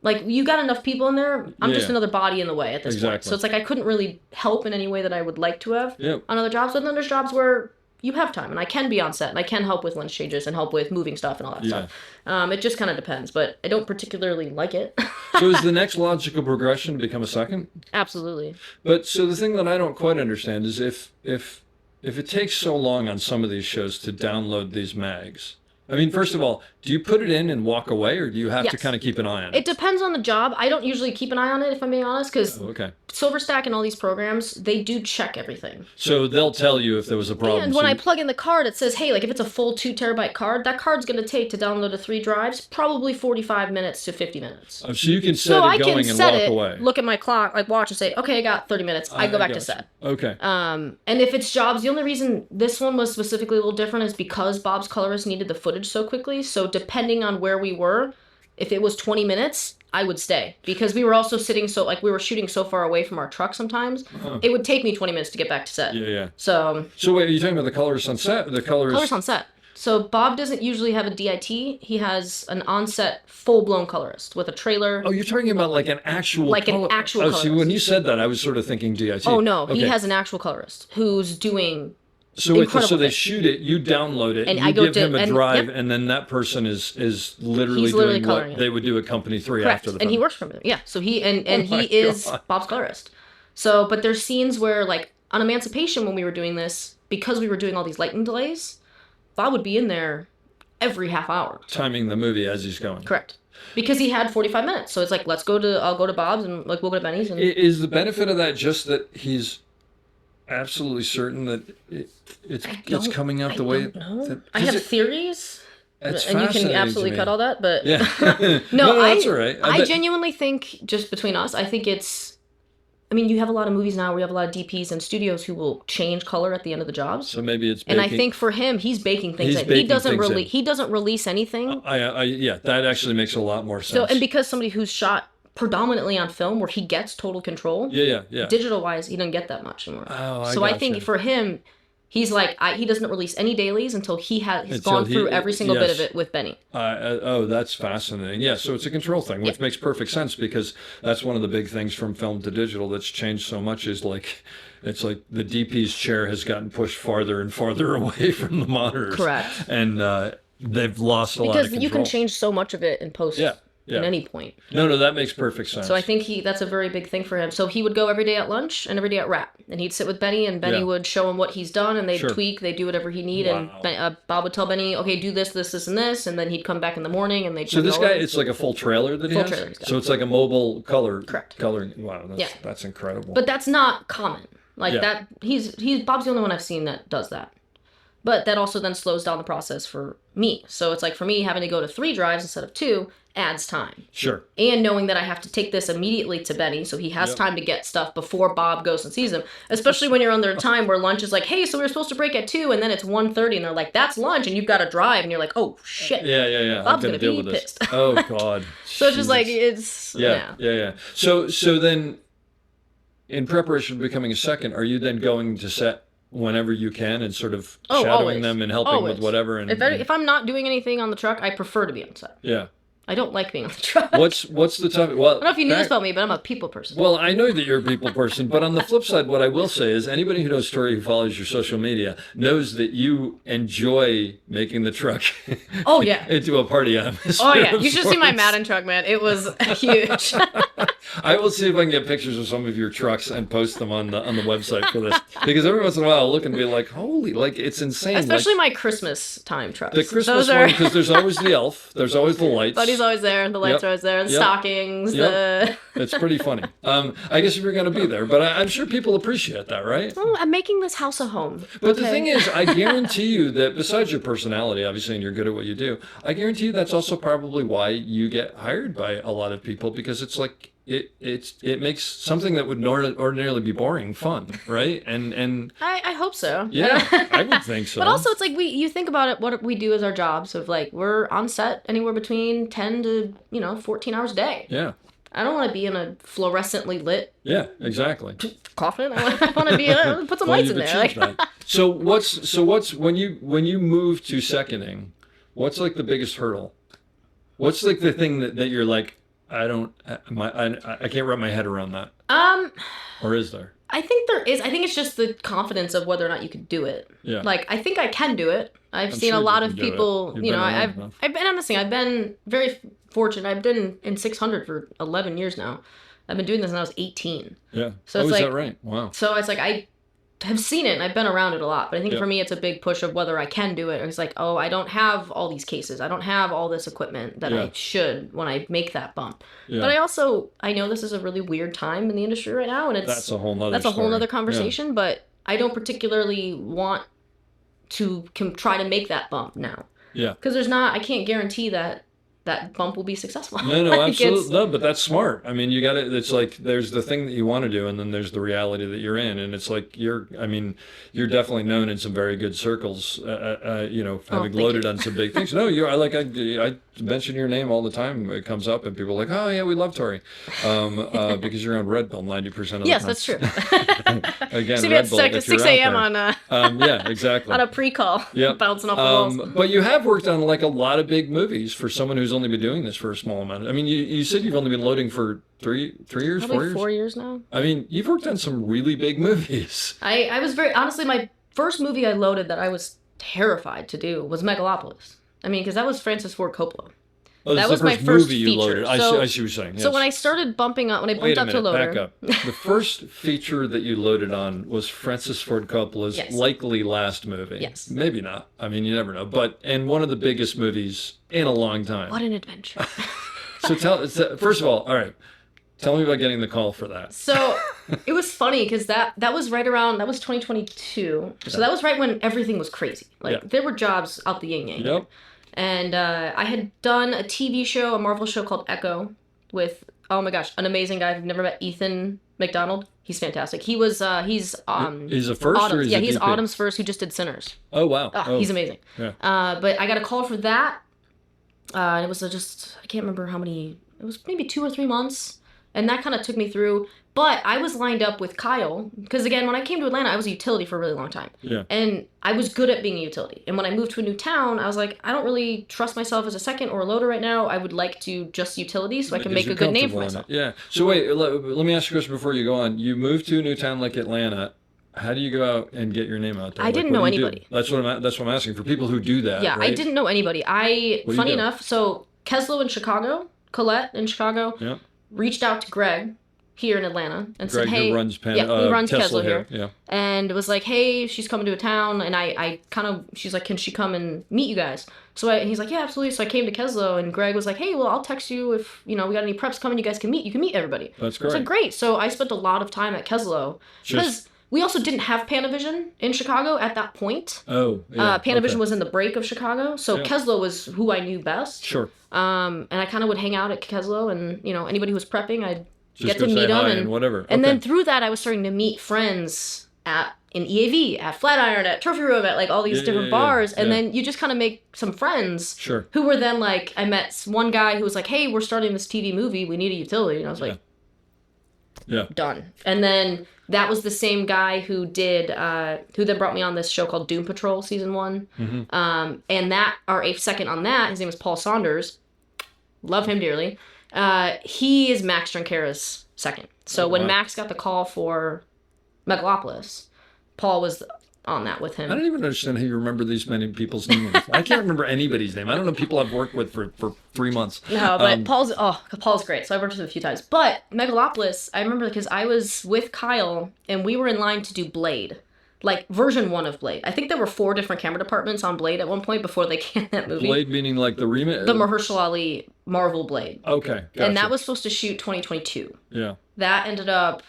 Like, you got enough people in there, I'm just another body in the way at this point. So it's like I couldn't really help in any way that I would like to have on other jobs. But then there's jobs where you have time, and I can be on set, and I can help with lens changes and help with moving stuff and all that stuff. It just kind of depends, but I don't particularly like it. So is the next logical progression to become a second? Absolutely. But so the thing that I don't quite understand is if it takes so long on some of these shows to download these mags, I mean, first of all, do you put it in and walk away, or do you have to kind of keep an eye on it? It depends on the job. I don't usually keep an eye on it, if I'm being honest, because SilverStack and all these programs, they do check everything. So they'll tell you if there was a problem. And when I plug in the card, it says, hey, like if it's a full 2 terabyte card, that card's going to take to download to 3 drives probably 45 minutes to 50 minutes. Oh, so you can set it going and walk away. Look at my clock, like watch and say, okay, I got 30 minutes. I go back to set. Okay. And if it's jobs, the only reason this one was specifically a little different is because Bob's colorist needed the footage so quickly. So depending on where we were, if it was 20 minutes, I would stay, because we were also sitting we were shooting so far away from our truck sometimes. It would take me 20 minutes to get back to set. Yeah. So wait, are you talking about the colorist on set? Colorist on set. So Bob doesn't usually have a DIT. He has an on-set full-blown colorist with a trailer. Oh, you're talking about like an actual colorist. See, when you said that, I was sort of thinking DIT. Oh, no. He has an actual colorist who's doing So they shoot it, you download it, and you give him a drive, and then that person is literally doing what they would do at Company 3 after the film. And he works for me. Yeah, so he is Bob's colorist. So, but there's scenes where, like, on Emancipation when we were doing this, because we were doing all these lightning delays, Bob would be in there every half hour. Timing the movie as he's going. Correct. Because he had 45 minutes. So it's like, I'll go to Bob's, and like we'll go to Benny's. And... Is the benefit of that just that he's absolutely certain that it's coming out the way? I have theories. That's and you can absolutely cut all that, but no, that's all right. I genuinely think, just between us, I think it's. I mean, you have a lot of movies now where you have a lot of DPs and studios who will change color at the end of the jobs. So maybe it's baking. And I think for him, he's baking things in. He doesn't release anything. That actually makes a lot more sense. So, and because somebody who's shot predominantly on film where he gets total control. Yeah. Digital wise, he doesn't get that much anymore. I think for him, he's like, he doesn't release any dailies until he's gone through every single bit of it with Benny. That's fascinating. Yeah, so it's a control thing, which makes perfect sense, because that's one of the big things from film to digital that's changed so much is like, it's like the DP's chair has gotten pushed farther and farther away from the monitors. Correct. And they've lost a lot of control. Because you can change so much of it in post. at any point. No, that makes perfect sense. So I think that's a very big thing for him. So he would go every day at lunch and every day at wrap. And he'd sit with Benny, and Benny would show him what he's done, and they'd tweak, they'd do whatever he need. Wow. And Bob would tell Benny, okay, do this, this, this, and this. And then he'd come back in the morning, and they'd do this guy, it's like a full trailer that he has? Trailer so it's like a mobile coloring. Wow, that's incredible. But that's not common. Like that, Bob's the only one I've seen that does that. But that also then slows down the process for me. So it's like for me, having to go to 3 drives instead of 2 adds time. Sure. And knowing that I have to take this immediately to Benny, so he has time to get stuff before Bob goes and sees him. Especially when you're under a time where lunch is like, hey, so we were supposed to break at 2, and then it's 1:30, and they're like, that's lunch, and you've got to drive, and you're like, oh, shit. Yeah. Bob's going to be pissed. Oh, God. So it's just like, it's... Yeah. So then, in preparation for becoming a second, are you then going to set whenever you can and sort of shadowing them and helping with whatever? And if I'm not doing anything on the truck, I prefer to be on set. Yeah. I don't like being on the truck. What's the topic? Well, I don't know if you knew this about me, but I'm a people person. Well, I know that you're a people person, but on the flip side, what I will say is anybody who knows Torey, who follows your social media, knows that you enjoy making the truck into a party atmosphere. Oh, yeah. You should see my Madden truck, man. It was huge. I will see if I can get pictures of some of your trucks and post them on the website for this. Because every once in a while I'll look and be like, holy, like it's insane. Especially my Christmas time trucks. The Christmas one, because there's always the elf, there's always the lights. Buddy's always there, and the lights are always there, the stockings. It's pretty funny. I guess if you're going to be there, but I'm sure people appreciate that, right? Oh, I'm making this house a home. But the thing is, I guarantee you that besides your personality, obviously, and you're good at what you do, I guarantee you that's also probably why you get hired by a lot of people, because it's like, it makes something that would ordinarily be boring fun, right? And I hope so. Yeah, I would think so. But also, it's like you think about it, what we do as our jobs of like we're on set anywhere between 10 to 14 hours a day. Yeah. I don't want to be in a fluorescently lit. Yeah, exactly. Coffin. I want to be put some lights in there. Like. So what's when you move to seconding, what's like the biggest hurdle? What's like the thing that you're like, I can't wrap my head around that. Or is there? I think there is. I think it's just the confidence of whether or not you can do it. Yeah. Like I think I can do it. I've seen a lot of people. I've been on this thing. I've been very fortunate. I've been in 600 for 11 years now. I've been doing this since I was 18. Yeah. So it's is that right? Wow. So it's like I have seen it and I've been around it a lot, but I think for me it's a big push of whether I can do it. It's like, oh, I don't have all these cases. I don't have all this equipment that I should when I make that bump. Yeah. But I know this is a really weird time in the industry right now, and that's a whole nother conversation. Yeah. But I don't particularly want to try to make that bump now. Yeah. Because I can't guarantee that bump will be successful. No, absolutely. No, but that's smart. I mean, it's like, there's the thing that you want to do, and then there's the reality that you're in. And it's like, you're definitely known in some very good circles, having loaded on some big things. No, I mention your name all the time. It comes up and people are like, oh yeah, we love Torey. Because you're on Red Bull 90% of the time. Yes, that's true. Again, see Red Bull, at 6 a.m. on yeah, exactly. on a pre-call, bouncing off the walls. But you have worked on like a lot of big movies for someone who's only been doing this for a small amount. I mean, you said you've only been loading for 3 years, Probably 4 years? 4 years now. I mean, you've worked on some really big movies. I was very, honestly, my first movie I loaded that I was terrified to do was Megalopolis. I mean, because that was Francis Ford Coppola. Oh, that was my first movie you loaded. I see what you're saying. Yes. So when I started bumping up, when I bumped up to loader. Back up. The first feature that you loaded on was Francis Ford Coppola's likely last movie. Yes. Maybe not. I mean, you never know. And one of the biggest movies in a long time. What an adventure. So first of all right, tell me about getting the call for that. So it was funny because that was right around, that was 2022. So that was right when everything was crazy. Like there were jobs out the yin yang. Yep. And I had done a TV show, a Marvel show called Echo with, oh my gosh, an amazing guy. I've never met Ethan McDonald. He's fantastic. He's a first Autumn, or he's a he's DP? Autumn's first, who just did Sinners. Oh, wow. He's amazing. Yeah. But I got a call for that. And it was I can't remember how many, it was maybe 2 or 3 months. And that kind of took me through. But I was lined up with Kyle, because again, when I came to Atlanta, I was a utility for a really long time. Yeah. And I was good at being a utility. And when I moved to a new town, I was like, I don't really trust myself as a second or a loader right now. I would like to just utility so I can make a good name for myself. Yeah. So wait, let me ask you a question before you go on. You moved to a new town like Atlanta. How do you go out and get your name out there? I didn't know anybody. That's what I'm asking for people who do that. Yeah, right? I didn't know anybody. Funny enough, so Keslow in Chicago Colette in Chicago, Yeah. reached out to Greg here in Atlanta and Greg, said, hey, who runs who runs Tesla Keslo here. Yeah. And was like, hey, she's coming to a town. And I kind of, she's like, can she come and meet you guys? So he's like, yeah, absolutely. So I came to Keslo, and Greg was like, hey, well, I'll text you if, we got any preps coming, you guys can meet. You can meet everybody. That's great. So great. So I spent a lot of time at Keslo because we also didn't have Panavision in Chicago at that point. Oh, yeah. Panavision was in the break of Chicago. So Keslo was who I knew best. Sure. And I kind of would hang out at Keslo, and, anybody who was prepping, I'd Just get to meet them. And whatever. And then through that, I was starting to meet friends in EAV, at Flatiron, at Trophy Room, at like all these different bars. And then you just kind of make some friends who were then like, I met one guy who was like, hey, we're starting this TV movie. We need a utility. And I was like, done. And then that was the same guy who then brought me on this show called Doom Patrol season 1. Mm-hmm. And our second on that, his name was Paul Saunders. Love him dearly. He is Max Trincara's second. So when Max got the call for Megalopolis, Paul was on that with him. I don't even understand how you remember these many people's names. I can't remember anybody's name. I don't know people I've worked with for 3 months. No, but Paul's great. So I've worked with him a few times. But Megalopolis, I remember because I was with Kyle and we were in line to do Blade. Like version 1 of Blade. I think there were 4 different camera departments on Blade at one point before they canned that movie. Blade meaning like the remake? The Mahershala Ali Marvel Blade. Okay, gotcha. And that was supposed to shoot 2022. Yeah. That ended up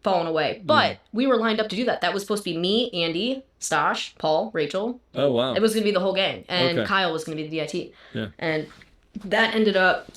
falling away. But we were lined up to do that. That was supposed to be me, Andy, Stosh, Paul, Rachel. Oh, wow. It was going to be the whole gang. And Kyle was going to be the DIT. Yeah. And that ended up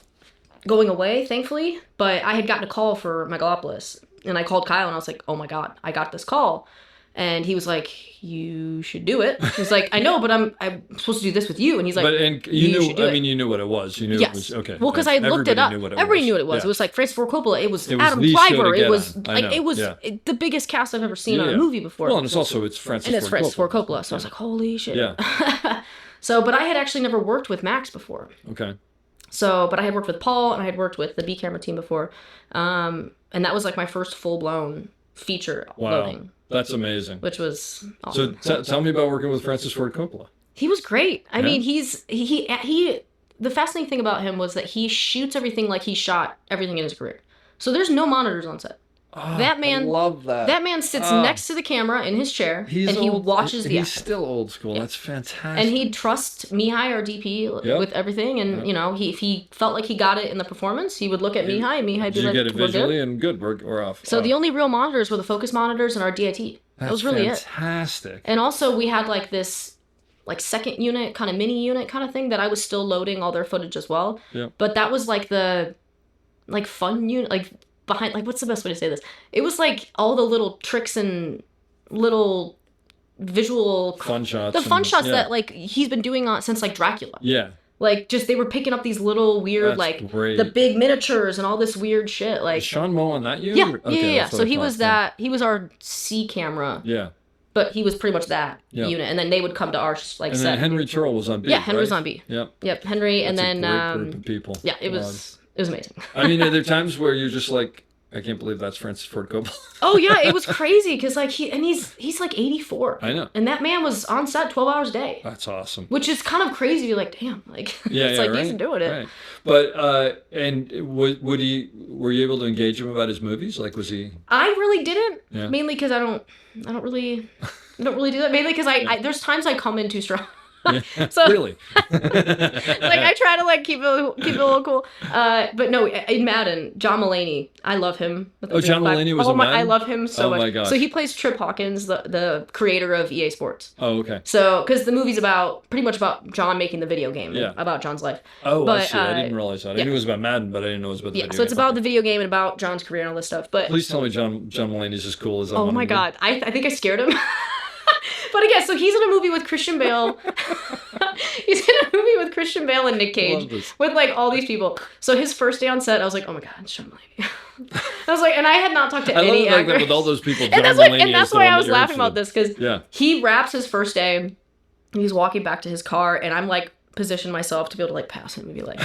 going away, thankfully. But I had gotten a call for Megalopolis. And I called Kyle and I was like, oh my God, I got this call. And he was like, you should do it. He's like, I know, but I'm supposed to do this with you. And he's like, you knew what it was. You knew it was, okay. Well, because I looked it up. Everybody knew what it was. Yeah. It was like Francis Ford Coppola. It was Adam Driver. It was the biggest cast I've ever seen on a movie before. Well, and it's Francis Ford Coppola. So I was like, holy shit. Yeah. But I had actually never worked with Max before. Okay. So, but I had worked with Paul and I had worked with the B camera team before. And that was like my first full-blown feature loading. That's amazing. Which was awesome. So tell me about working with Francis Ford Coppola. He was great. I mean, he the fascinating thing about him was that he shoots everything like he shot everything in his career. So there's no monitors on set. That man, I love that. That man sits next to the camera in his chair, and he watches the. He's still old school. Yeah. That's fantastic. And he'd trust Mihai, our DP, with everything. And if he felt like he got it in the performance, he would look at Mihai, and Mihai'd be like, "You get it visually, and good, we're off." So the only real monitors were the focus monitors and our DIT. That was really fantastic. And also, we had like this, like second unit, kind of mini unit kind of thing that I was still loading all their footage as well. Yeah. But that was like the, like fun unit, like. Behind, like, what's the best way to say this? It was like all the little tricks and little visual fun shots. The fun shots that like he's been doing since like Dracula. Yeah. Like just they were picking up these little weird great. The big miniatures and all this weird shit. Like is Sean Moe on that unit? Yeah. So he was that. He was our C camera. Yeah. But he was pretty much that unit, and then they would come to our like and set. Then Henry Turrell was on B. Yeah, Henry was on B. Yep. Henry, and then a great group of people. Yeah, it was amazing. I mean, are there times where you're just like, I can't believe that's Francis Ford Coppola. Oh yeah, it was crazy because like he's like 84. I know. And that man was on set 12 hours a day. That's awesome. Which is kind of crazy. You're like, damn, like it's like he's doing it. Right. But and were you able to engage him about his movies? Like, was he? I really didn't. Yeah. Mainly because I don't really do that. Mainly because there's times I come in too strong. Yeah, so really, like I try to like keep it a little cool. But no, in Madden, John Mulaney, I love him. John Mulaney was in Madden? I love him so much. Oh my gosh. So he plays Trip Hawkins, the creator of EA Sports. Oh, okay. So because the movie's pretty much about John making the video game, about John's life. Oh, I see. I didn't realize that. I knew it was about Madden, but I didn't know it was about the video game. So it's about the video game and about John's career and all this stuff. But please tell me John Mulaney's as cool as oh my God, I think I scared him. But again, so he's in a movie with Christian Bale. He's in a movie with Christian Bale and Nick Cage with like all these people. So his first day on set, I was like, oh my God, it's Sean Mulaney. I was like, and I had not talked to any actors. That with all those people, and that's why I was laughing about this because he wraps his first day. And he's walking back to his car, and I'm like position myself to be able to like pass him and be like.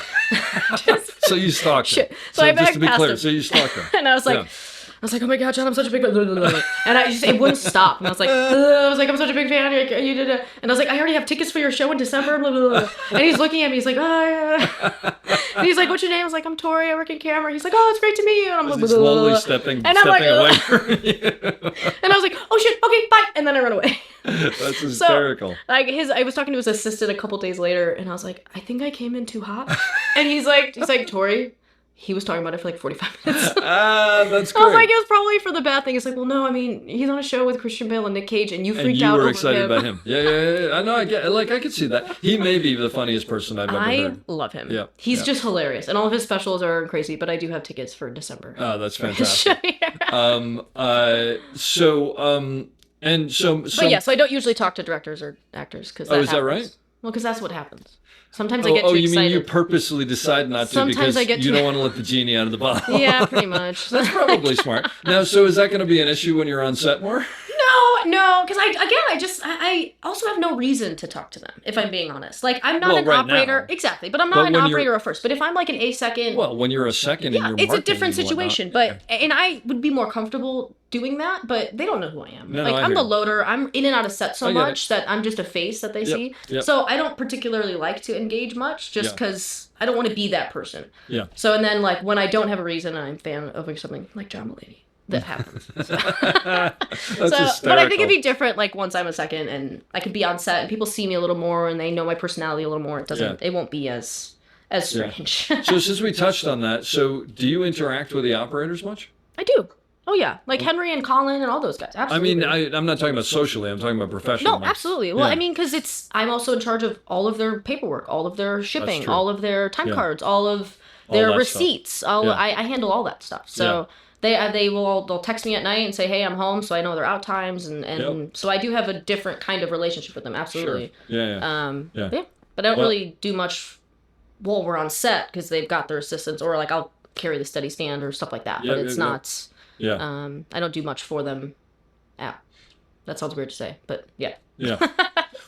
So you stalked him. So I just to be clear, him. so you stalked him. And I was like. I was like, oh my God, John, I'm such a big fan. And it wouldn't stop. And I was like, I'm such a big fan. You did it. And I was like, I already have tickets for your show in December. Blah, blah, blah. And he's looking at me. He's like, oh, yeah. And he's like, what's your name? I was like, I'm Torey. I work in camera. He's like, oh, it's great to meet you. And I'm like, slowly stepping away from you. And I was like, oh shit, okay, bye. And then I run away. That's hysterical. So, like I was talking to his assistant a couple days later, and I was like, I think I came in too hot. And he's like, Torey, he was talking about it for like 45 minutes. That's great. I was like, it was probably for the bad thing. It's like, well, no, I mean, he's on a show with Christian Bale and Nick Cage, and you freaked out over him. And you were excited about him. Yeah. I know. I could see that. He may be the funniest person I've ever heard. I love him. Yeah. He's just hilarious, and all of his specials are crazy. But I do have tickets for December. Oh, that's fantastic. So I don't usually talk to directors or actors because is that right? Well, because that's what happens. Sometimes I get too excited. You mean you purposely decide not to because you don't want to let the genie out of the bottle? Yeah, pretty much. That's probably smart. Now, so is that going to be an issue when you're on set more? No, because I also have no reason to talk to them, if I'm being honest. Like, I'm not an operator. Now. Exactly, but I'm not an operator at first. But if I'm like an A-second... Well, when you're a second and you're it's a different situation. And I would be more comfortable doing that, but they don't know who I am. I'm the loader. I'm in and out of set so much that I'm just a face that they see. Yep. So I don't particularly like to engage much just because I don't want to be that person. Yeah. So, and then like when I don't have a reason, I'm a fan of something like John Mulaney. That happens. But I think it'd be different like once I'm a second and I could be on set and people see me a little more and they know my personality a little more. It won't be as strange. So since we touched on that, so do you interact with the operators much? I do. Oh yeah, like Henry and Colin and all those guys. Absolutely. I mean, I'm not talking about socially. I'm talking about professionally. No, absolutely. Well, I mean, because I'm also in charge of all of their paperwork, all of their shipping, all of their time cards, all of their receipts. I handle all that stuff. So. They'll text me at night and say, hey, I'm home, so I know their out times, and so I do have a different kind of relationship with them, absolutely. Sure. But I don't really do much while we're on set because they've got their assistants, or like I'll carry the steady stand or stuff like that. But it's not. Yeah. I don't do much for them. That sounds weird to say, but yeah. Yeah.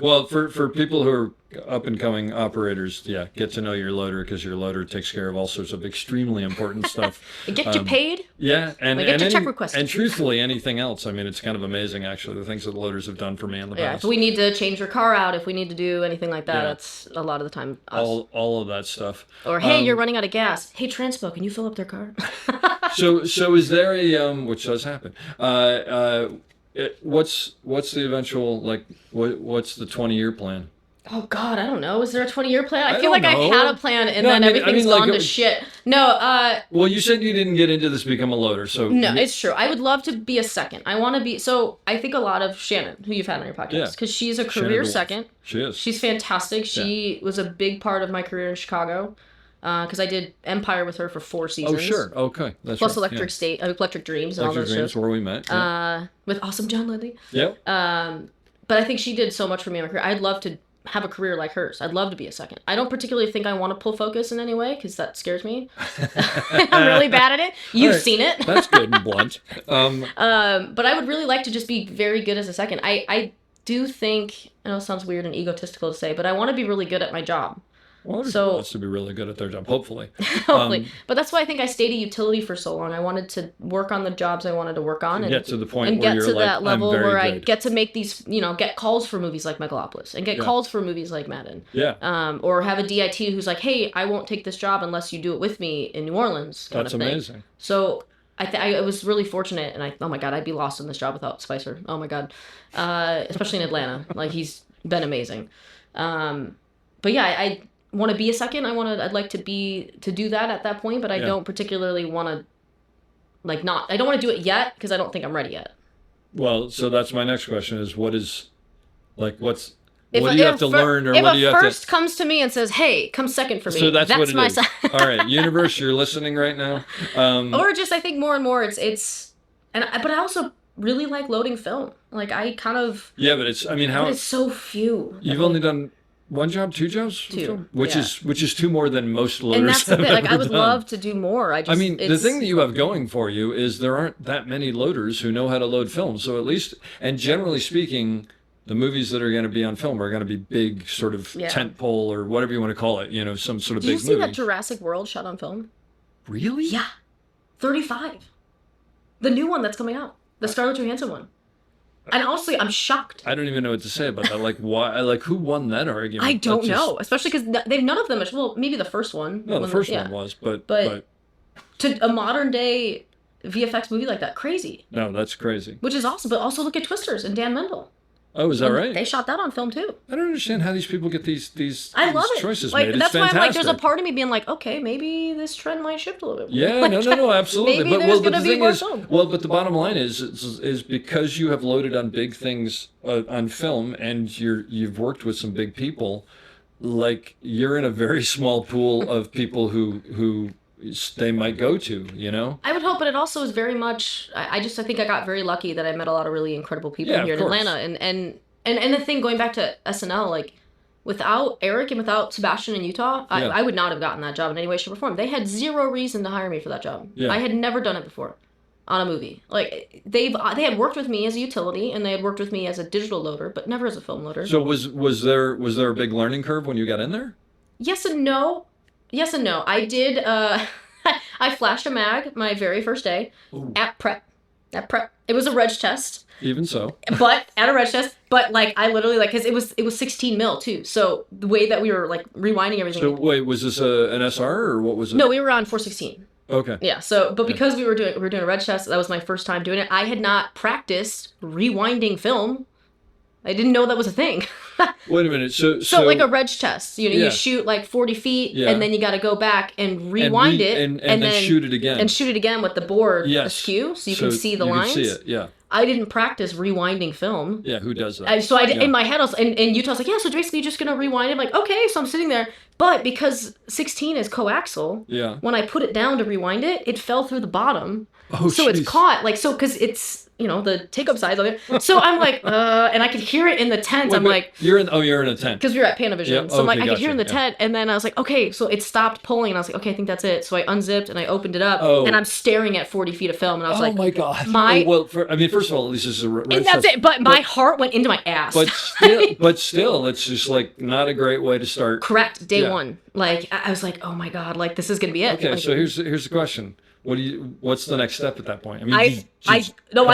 Well, for people who are up and coming operators, get to know your loader because your loader takes care of all sorts of extremely important stuff. Get you paid. Yeah, and get your check request. And truthfully, anything else. I mean, it's kind of amazing actually the things that loaders have done for me in the past. If we need to change your car out, if we need to do anything like that, that's a lot of the time us. All of that stuff. Or hey, you're running out of gas. Hey, Transpo, can you fill up their car? So is there a which does happen? What's the eventual what's the 20-year plan? Oh God, I don't know. Is there a 20-year plan? I feel like I had a plan and then everything's gone to shit. No. Well, you said you didn't get into this to become a loader, so. No, it's true. I would love to be a second. I want to be. So I think a lot of Shannon, who you've had on your podcast, because she's a career second. She is. She's fantastic. She was a big part of my career in Chicago. Because I did Empire with her for 4 seasons. Oh, sure. Okay. That's Plus right. Electric Dreams and all those shows. Where we met. With awesome John Lilly. Yep. But I think she did so much for me in my career. I'd love to have a career like hers. I'd love to be a second. I don't particularly think I want to pull focus in any way because that scares me. I'm really bad at it. You've seen it. That's good and blunt. But I would really like to just be very good as a second. I do think, I know it sounds weird and egotistical to say, but I want to be really good at my job. Well, everybody wants to be really good at their job, hopefully. Hopefully. But that's why I think I stayed at utility for so long. I wanted to work on the jobs I wanted to work on. And get to the point where you're like, that level where I good. get to make these, get calls for movies like Megalopolis and get calls for movies like Madden. Yeah. Or have a DIT who's like, hey, I won't take this job unless you do it with me in New Orleans. That's amazing. So I was really fortunate, and oh my God, I'd be lost in this job without Spicer. Oh my God. Especially in Atlanta. Like, he's been amazing. But yeah, I want to be a second. I'd like to do that at that point, but I don't particularly want to I don't want to do it yet because I don't think I'm ready yet. Well, so that's my next question is what do you have to learn, or what do you have to... If a first comes to me and says, hey, come second for me, so that's what it is. Sign. All right, universe, you're listening right now. Or just, I think more and more but I also really like loading film. Like, I kind of... Yeah, but it's so few. You've only done 1 job, 2 jobs? 2. Which is 2 more than most loaders. And that's the thing. Like, I would love to do more. The thing that you have going for you is there aren't that many loaders who know how to load film. So at least, and generally speaking, the movies that are going to be on film are going to be big sort of tent pole or whatever you want to call it, some sort of big movie. Did you see that Jurassic World shot on film? Really? Yeah. 35. The new one that's coming out. The Scarlett Johansson one. And honestly, I'm shocked. I don't even know what to say about that. Like, why? Like, who won that argument? I don't know. Especially because none of them. Well, maybe the first one. No, the first one was, but to a modern day VFX movie like that, crazy. No, that's crazy. Which is awesome. But also look at Twisters and Dan Mendel. Oh, is that right? They shot that on film too. I don't understand how these people get these I love it. choices like, made. It's that's fantastic. why I'm like, there's a part of me being like, okay, maybe this trend might shift a little bit more. Yeah, like, no, absolutely. Maybe there's going to be more film. Well, but the bottom line is because you have loaded on big things on film, and you've worked with some big people, like you're in a very small pool of people who they might go to, you know? I would hope, but it also is very much, I think I got very lucky that I met a lot of really incredible people here in Atlanta. And the thing, going back to SNL, like, without Eric and without Sebastian in Utah, I would not have gotten that job in any way, shape, or form. They had zero reason to hire me for that job. Yeah. I had never done it before on a movie. Like, they had worked with me as a utility, and they had worked with me as a digital loader, but never as a film loader. So was there a big learning curve when you got in there? Yes and no. Yes and no. I did, I flashed a mag my very first day at prep. It was a reg test. Even so. But at a reg test, but like I literally like, cause it was 16 mil too. So the way that we were like rewinding everything. So wait, was this an SR or what was it? No, we were on 416. Okay. Yeah. So, but because we were doing a reg test, that was my first time doing it. I had not practiced rewinding film. I didn't know that was a thing. Wait a minute. So like a reg test, you shoot like 40 feet and then you got to go back and rewind it and then shoot it again. And shoot it again with the board askew so you can see the lines. You can see it, yeah. I didn't practice rewinding film. Yeah, who does that? So I did, in my head, I was, and Utah's like, yeah, so basically you're just going to rewind it. I'm like, okay, so I'm sitting there. But because 16 is coaxial, when I put it down to rewind it, it fell through the bottom. Oh, so it's caught, like, so, because it's, the take-up size of it. So I'm like, and I could hear it in the tent. I'm like... You're in a tent. Because we were at Panavision. Yep. So I'm like, I could hear it in the tent. And then I was like, okay, so it stopped pulling. And I was like, okay, I think that's it. So I unzipped and I opened it up. And I'm staring at 40 feet of film. And I was like... Oh, my God. First of all, this is a... And that's it. But my heart went into my ass. But still, it's just, like, not a great way to start. Correct. Day one. Like, I was like, oh, my God. Like, this is going to be it. Okay, like, so here's the question. What's the next step at that point? I mean, I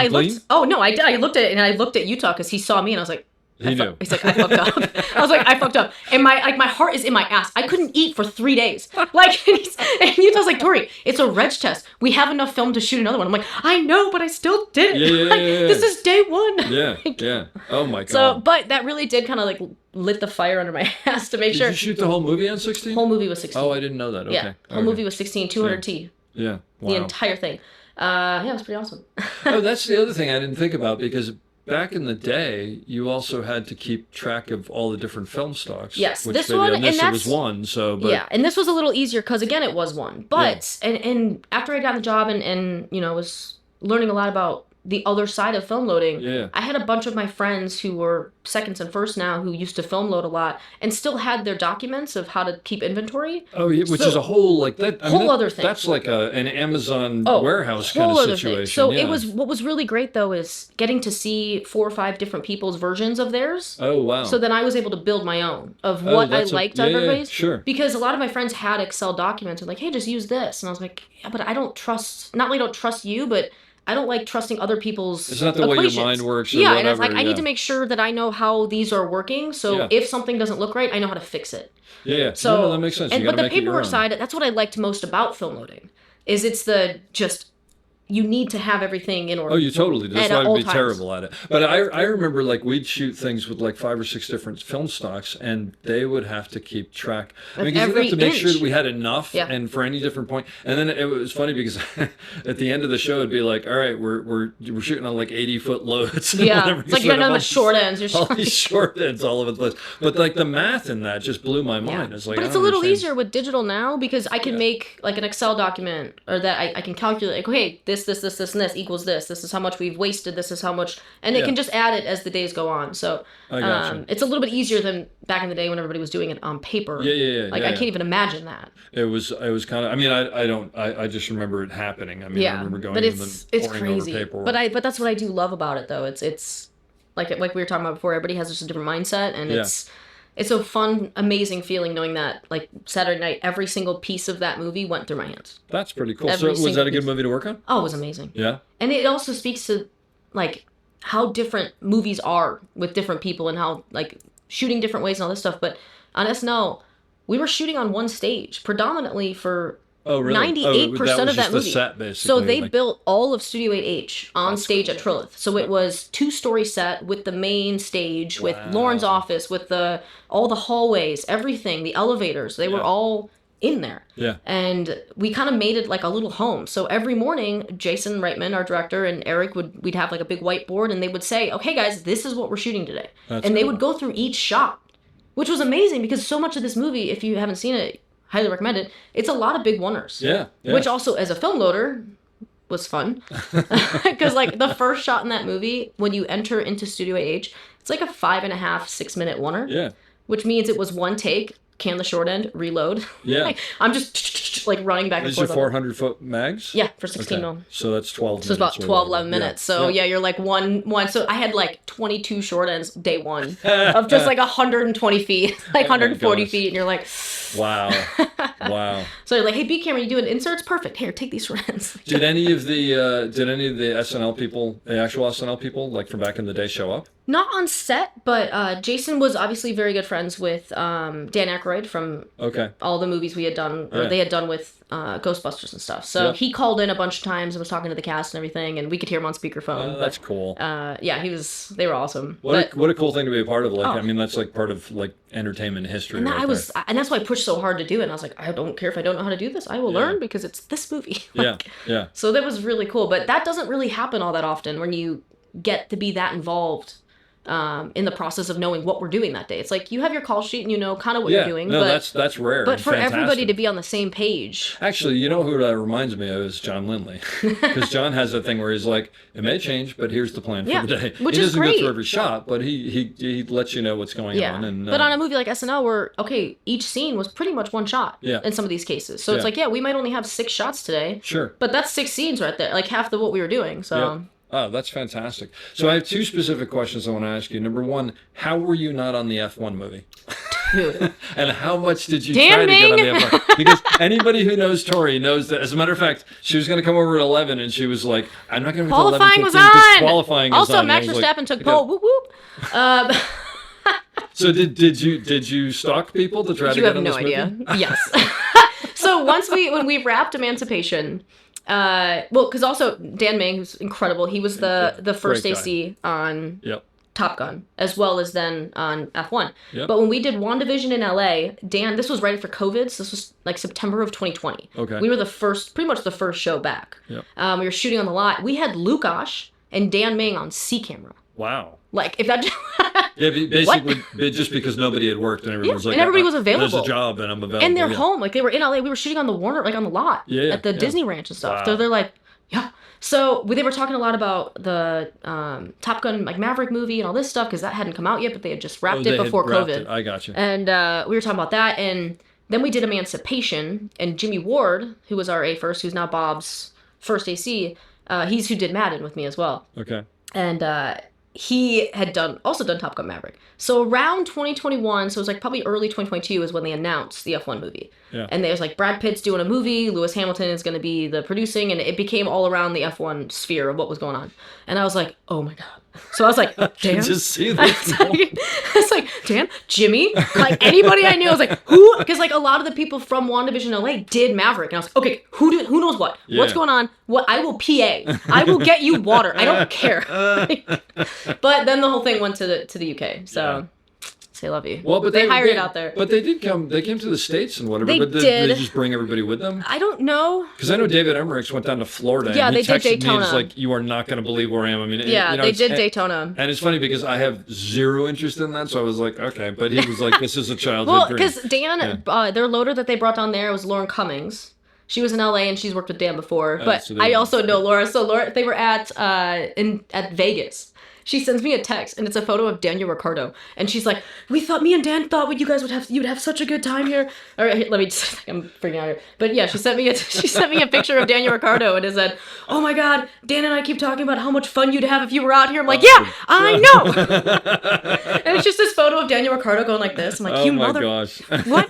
looked. Oh no, I did. I looked at it and I looked at Utah because he saw me and I was like, he knew. He's like, I fucked up. I was like, I fucked up, and my heart is in my ass. I couldn't eat for 3 days. Like, and Utah's like, Torey, it's a reg test. We have enough film to shoot another one. I'm like, I know, but I still did it. Yeah. This is day one. Yeah. Oh my God. So, but that really did kind of like lit the fire under my ass to make sure. Did you shoot the whole movie on 16? Whole movie was 16. Oh, I didn't know that. Okay. Yeah, whole movie was 16, 200T. Yeah. Wow. The entire thing. It was pretty awesome. Oh, that's the other thing I didn't think about, because back in the day, you also had to keep track of all the different film stocks. Yes, which this one, and it was one. So, but yeah, and this was a little easier because again, it was one. But and after I got the job and was learning a lot about the other side of film loading, I had a bunch of my friends who were seconds and firsts now who used to film load a lot and still had their documents of how to keep inventory. Oh, yeah, which is a whole like that other thing. That's like an Amazon warehouse kind of situation. So it was, what was really great though is getting to see 4 or 5 different people's versions of theirs. Oh wow! So then I was able to build my own of what I liked on everybody's. Sure. Because a lot of my friends had Excel documents and like, hey, just use this, and I was like, yeah, but I don't trust. Not only don't trust you, but I don't like trusting other people's It's not the equations. way your mind works or and whatever. I was like, I need to make sure that I know how these are working, so if something doesn't look right, I know how to fix it. Yeah. So no, that makes sense. But the paperwork side, that's what I liked most about film loading, is it's the just... You need to have everything in order. Oh, you totally do. That's why I'd be terrible at it. But I remember like we'd shoot things with like 5 or 6 different film stocks, and they would have to keep track. I mean, because you'd have to make sure that we had enough, and for any different point. And then it was funny because at the end of the show, it'd be like, all right, we're shooting on like 80-foot loads. Yeah, it's like you got nothing but short ends. All these short ends all over the place. But like the math in that just blew my mind. It's like, but it's a little easier with digital now because I can make like an Excel document, or that I can calculate. Like, okay, this, and this equals this. This is how much we've wasted. This is how much, and it can just add it as the days go on. So it's a little bit easier than back in the day when everybody was doing it on paper. I can't even imagine that. It was kind of. I mean, I just remember it happening. I mean, I remember going and it's crazy. Over paperwork. But that's what I do love about it though. It's like we were talking about before. Everybody has just a different mindset, and it's a fun, amazing feeling knowing that, like, Saturday night, every single piece of that movie went through my hands. That's pretty cool. Every So was that a good piece. movie to work on? Oh, it was amazing. Yeah. And it also speaks to, like, how different movies are with different people and how, like, shooting different ways and all this stuff. But on SNL, we were shooting on one stage, predominantly for 98% of that movie. Set, basically. So they built all of Studio 8H on stage at Trilith. So it was 2-story set with the main stage, with Lauren's office, with all the hallways, everything, the elevators. They were all in there. Yeah. And we kind of made it like a little home. So every morning, Jason Reitman, our director, and Eric we'd have like a big whiteboard, and they would say, "Okay, guys, this is what we're shooting today." And they would go through each shot, which was amazing because so much of this movie, if you haven't seen it, highly recommend it. It's a lot of big oneers. Yeah. Which also, as a film loader, was fun. Because, like, the first shot in that movie, when you enter into Studio AH, it's like a 5.5, 6 minute oneer. Yeah. Which means it was one take, can the short end, reload. Yeah. Like, I'm just, like, running back and These forth. are 400-foot mags? Yeah, for 16 mil. So that's 12 minutes. So it's about 12, 11 minutes. So yeah, you're like one. So I had like 22 short ends day one of just like 120 feet, like 140 feet. And you're like, wow. Wow. So you're like, hey, B camera, you doing inserts? Perfect. Here, take these short ends. Did any of the SNL people, the actual SNL people, like from back in the day, show up? Not on set, but Jason was obviously very good friends with Dan Aykroyd from all the movies we had done, or they had done with Ghostbusters and stuff. So he called in a bunch of times and was talking to the cast and everything, and we could hear him on speakerphone. That's cool. Yeah, they were awesome. What a cool thing to be a part of. Like, I mean, that's like part of like entertainment history. And right and that's why I pushed so hard to do it. And I was like, I don't care if I don't know how to do this. I will learn because it's this movie. Yeah. So that was really cool. But that doesn't really happen all that often when you get to be that involved in the process of knowing what we're doing that day. It's like you have your call sheet and you know kind of what you're doing. No, but that's rare. But for everybody to be on the same page. Actually, you know who that reminds me of is John Lindley, because John has that thing where he's like, it may change, but here's the plan for the day. Which he is doesn't great. go through every shot, but he lets you know what's going on. And but on a movie like SNL, where each scene was pretty much one shot. In some of these cases, so it's like we might only have 6 shots today. Sure. But that's 6 scenes right there, like half of what we were doing. So. Yeah. Oh, that's fantastic. So I have 2 specific questions I want to ask you. Number 1, how were you not on the F1 movie? Dude. And how much did you try to get on the F1? Because anybody who knows Torey knows that, as a matter of fact, she was going to come over at 11 and she was like, I'm not going to be qualifying was on. Qualifying also, is on. Max Verstappen took pole. Whoop whoop. So did you stalk people to try to get on this movie? You have no idea. Yes. So when we wrapped Emancipation, because also Dan Ming, who's incredible, he was the first AC on Top Gun, as well as then on F1. Yep. But when we did WandaVision in LA, Dan, this was right after COVID, so this was like September of 2020. Okay. We were pretty much the first show back. Yep. We were shooting on the lot. We had Lukash and Dan Ming on C camera. Wow. Like, if that... Yeah, basically, just because nobody had worked and everyone was like... and everybody was available. There's a job and I'm available. And they're home. Like, they were in LA. We were shooting on the Warner, like, on the lot. At the Disney Ranch and stuff. Wow. So they're like, yeah. So they were talking a lot about the Top Gun, like, Maverick movie and all this stuff, because that hadn't come out yet, but they had just wrapped it before COVID. I got you. And we were talking about that, and then we did Emancipation, and Jimmy Ward, who was our A-First, who's now Bob's first AC, he's who did Madden with me as well. Okay. And he had also done Top Gun Maverick. So around 2021, so it was like probably early 2022 is when they announced the F1 movie. Yeah. And there's like Brad Pitt's doing a movie, Lewis Hamilton is going to be the producing, and it became all around the F1 sphere of what was going on. And I was like, oh my God. So I was like, Dan? Just see this. I was like, Dan? Jimmy? Like anybody I knew, I was like, who? Because like a lot of the people from WandaVision LA did Maverick. And I was like, okay, who knows what? Yeah. What's going on? What? I will PA. I will get you water. I don't care. But then the whole thing went to the UK. So say love you. Well, but they hired it out there. But they did come. They came to the States and whatever. They but did. They just bring everybody with them. I don't know. Because I know David Emmerichs went down to Florida. Yeah, and he they did texted me Daytona. and was like, "You are not going to believe where I am." I mean, Yeah, they did Daytona. And it's funny because I have zero interest in that, so I was like, "Okay," but he was like, "This is a childhood Well, dream." because Dan, their loader that they brought down there was Lauren Cummings. She was in LA and she's worked with Dan before. But so I also know Laura. So Laura, they were at Vegas. she sends me a text, and it's a photo of Daniel Ricciardo, and she's like, me and Dan thought you guys you'd have such a good time here. All right, let me just, I'm freaking out here. But yeah, she sent me a picture of Daniel Ricciardo, and it said, "Oh my God, Dan and I keep talking about how much fun you'd have if you were out here." I'm like, yeah, I know. And it's just this photo of Daniel Ricciardo going like this. I'm like, oh my gosh. What?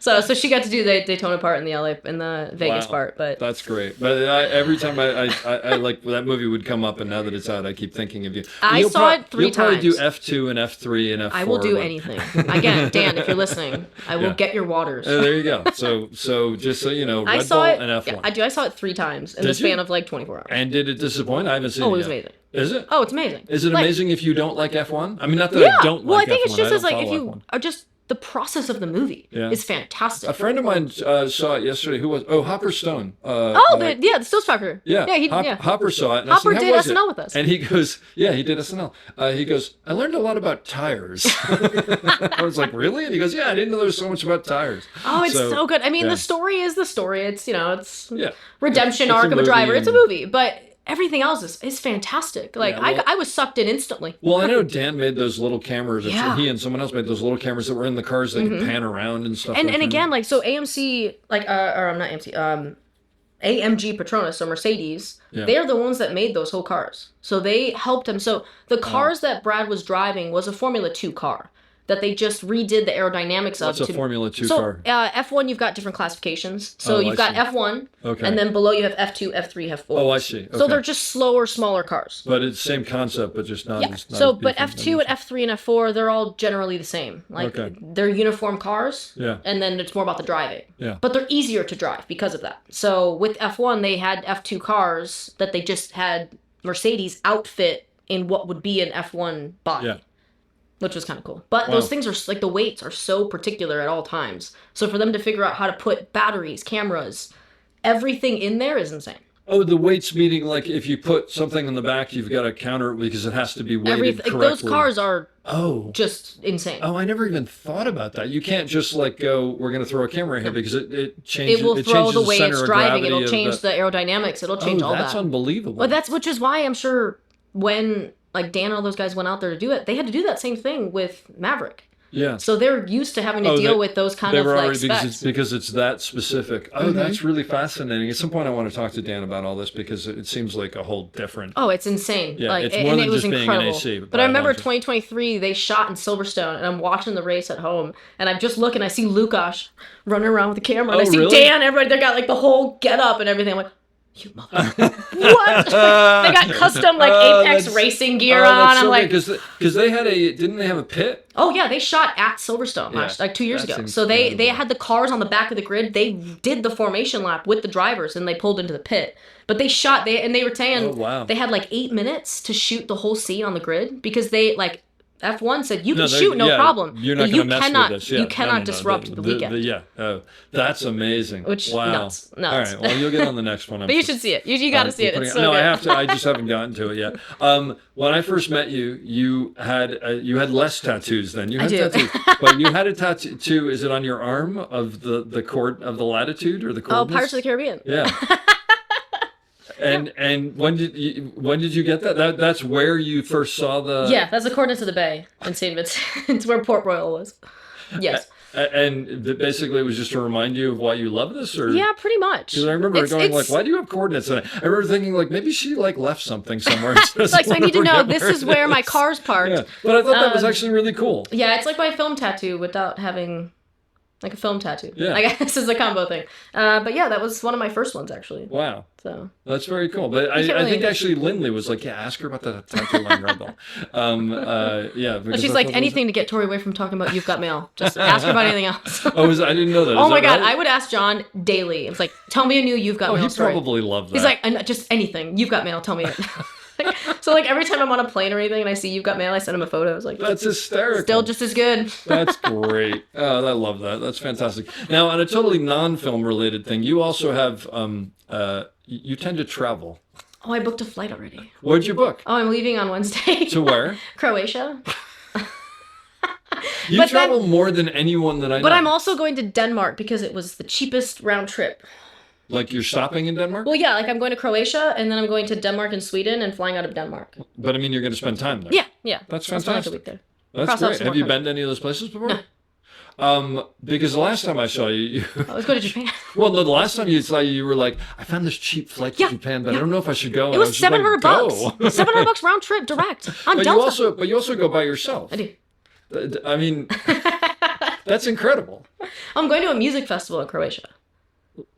So she got to do the Daytona part in the Vegas part, but that's great. But every time I like that movie would come up, and now that it's out, I keep thinking of you. I saw it 3 times. You'll probably do F2 and F3 and F4. I will do anything. Again, Dan, if you're listening, I will get your waters. There you go. So just so you know, Red Bull and F1. Yeah, I saw it 3 times in the span of like 24 hours. And did it disappoint? I haven't seen it. Oh, it was amazing. Is it? Oh, it's amazing. Is it amazing if you don't like F1? I mean, not that I don't like F1. Well, I think it's just as like if you are just the process of the movie is fantastic. A friend of mine saw it yesterday. Who was? Oh, Hopper Stone. The Stills Trucker. Yeah, Hopper saw it. And Hopper I said, did SNL with us. And he goes, yeah, he did SNL. He goes, I learned a lot about tires. I was like, really? And he goes, yeah, I didn't know there was so much about tires. Oh, it's so good. I mean, the story is the story. It's, it's redemption arc of a driver. It's a movie, but everything else is fantastic. Like, I was sucked in instantly. Well, I know Dan made those little cameras. He and someone else made those little cameras that were in the cars that could pan around and stuff. And again, like, so AMC, like, or I'm not AMC, AMG Petronas, so Mercedes, they're the ones that made those whole cars. So they helped him. So the cars that Brad was driving was a Formula 2 car that they just redid the aerodynamics of. What's a Formula 2 car? So F1, you've got different classifications. So you've got F1, and then below you have F2, F3, F4. Oh, I see. Okay. So they're just slower, smaller cars. But it's the same concept, but just not. Yeah. But F2 and F3 and F4, they're all generally the same. Like, they're uniform cars. Yeah. And then it's more about the driving. Yeah. But they're easier to drive because of that. So with F1, they had F2 cars that they just had Mercedes outfit in what would be an F1 body. Yeah. Which was kind of cool. But those things are, like, the weights are so particular at all times. So for them to figure out how to put batteries, cameras, everything in there is insane. Oh, the weights meaning, like, if you put something in the back, you've got to counter it because it has to be weighted correctly. Those cars are just insane. Oh, I never even thought about that. You can't just, like, go, we're going to throw a camera here because it changes. It will throw the way it's driving. It'll change the aerodynamics. It'll change all that. That's unbelievable. But which is why I'm sure when, like, Dan and all those guys went out there to do it, they had to do that same thing with Maverick. Yeah. So they're used to having to deal with those kind of, like, specs. Because it's that specific. Oh, that's really fascinating. At some point I want to talk to Dan about all this because it seems like a whole different... Oh, it's insane. Yeah, it's more than just being an AC. But I remember 2023, they shot in Silverstone, and I'm watching the race at home, and I'm just looking, I see Lukasz running around with the camera, and I see Dan, everybody, they got, like, the whole get-up and everything. I'm like, you motherfucker. What? They got custom, like, Apex racing gear on. I'm like... Because they had didn't they have a pit? Oh, yeah, they shot at Silverstone like 2 years ago. So they had the cars on the back of the grid. They did the formation lap with the drivers, and they pulled into the pit. But they shot, they were saying they had, like, 8 minutes to shoot the whole scene on the grid because they, like... F1 said you can shoot, no problem. You're not going to mess with this. Yeah. You cannot disrupt the weekend. That's amazing. Wow. Nuts. All right, well, you'll get on the next one. But you should see it. You got to see it. It's so good. I have to. I just haven't gotten to it yet. When I first met you, you had less tattoos then. You had tattoos, but you had a tattoo. Is it on your arm of the court of the latitude or the coordinates? Oh, Pirates of the Caribbean. Yeah. And when did you get that? That's where you first saw the... Yeah, that's the coordinates of the bay in St. Vincent. It's where Port Royal was. Yes. And basically it was just to remind you of why you love this? Or? Yeah, pretty much. Because I remember going like, why do you have coordinates? And I remember thinking like, maybe she like left something somewhere. It's like, so I need to know this is where my car's parked. Yeah. But I thought that was actually really cool. Yeah, it's like my film tattoo without having... Like a film tattoo. Yeah. I guess this is a combo thing. But yeah, that was one of my first ones, actually. Wow. So that's very cool. But I think actually Lindley was like, yeah, ask her about the tattoo on Red Bull. Yeah. But she's like, anything to get Torey away from talking about You've Got Mail. Just ask her about anything else. I didn't know that. Oh my God. Right? I would ask John daily. It's like, tell me a new You've Got Mail story. He probably loved that. He's like, just anything. You've Got Mail. Tell me it. So like every time I'm on a plane or anything and I see You've Got Mail, I send him a photo. I was like, that's hysterical. Still just as good. That's great. Oh, I love that. That's fantastic. Now, on a totally non-film related thing, you also have you tend to travel. Oh, I booked a flight already. Where'd you book? Oh, I'm leaving on Wednesday. To where? Croatia. You travel more than anyone that I know. But I'm also going to Denmark because it was the cheapest round trip. Like you're stopping in Denmark? Well, yeah, like I'm going to Croatia, and then I'm going to Denmark and Sweden, and flying out of Denmark. But I mean, you're going to spend time there. Yeah. That's I'll spend like a fantastic. week there. That's Cross out great. some Have more you been countries. to any of those places before? No. Because the last time I saw you, Let's go to Japan. well, no, the last time you saw you were like, I found this cheap flight to Japan, but I don't know if I should go. It was $700. Go. $700 round trip direct on But Delta. you also go by yourself. I do. I mean, that's incredible. I'm going to a music festival in Croatia.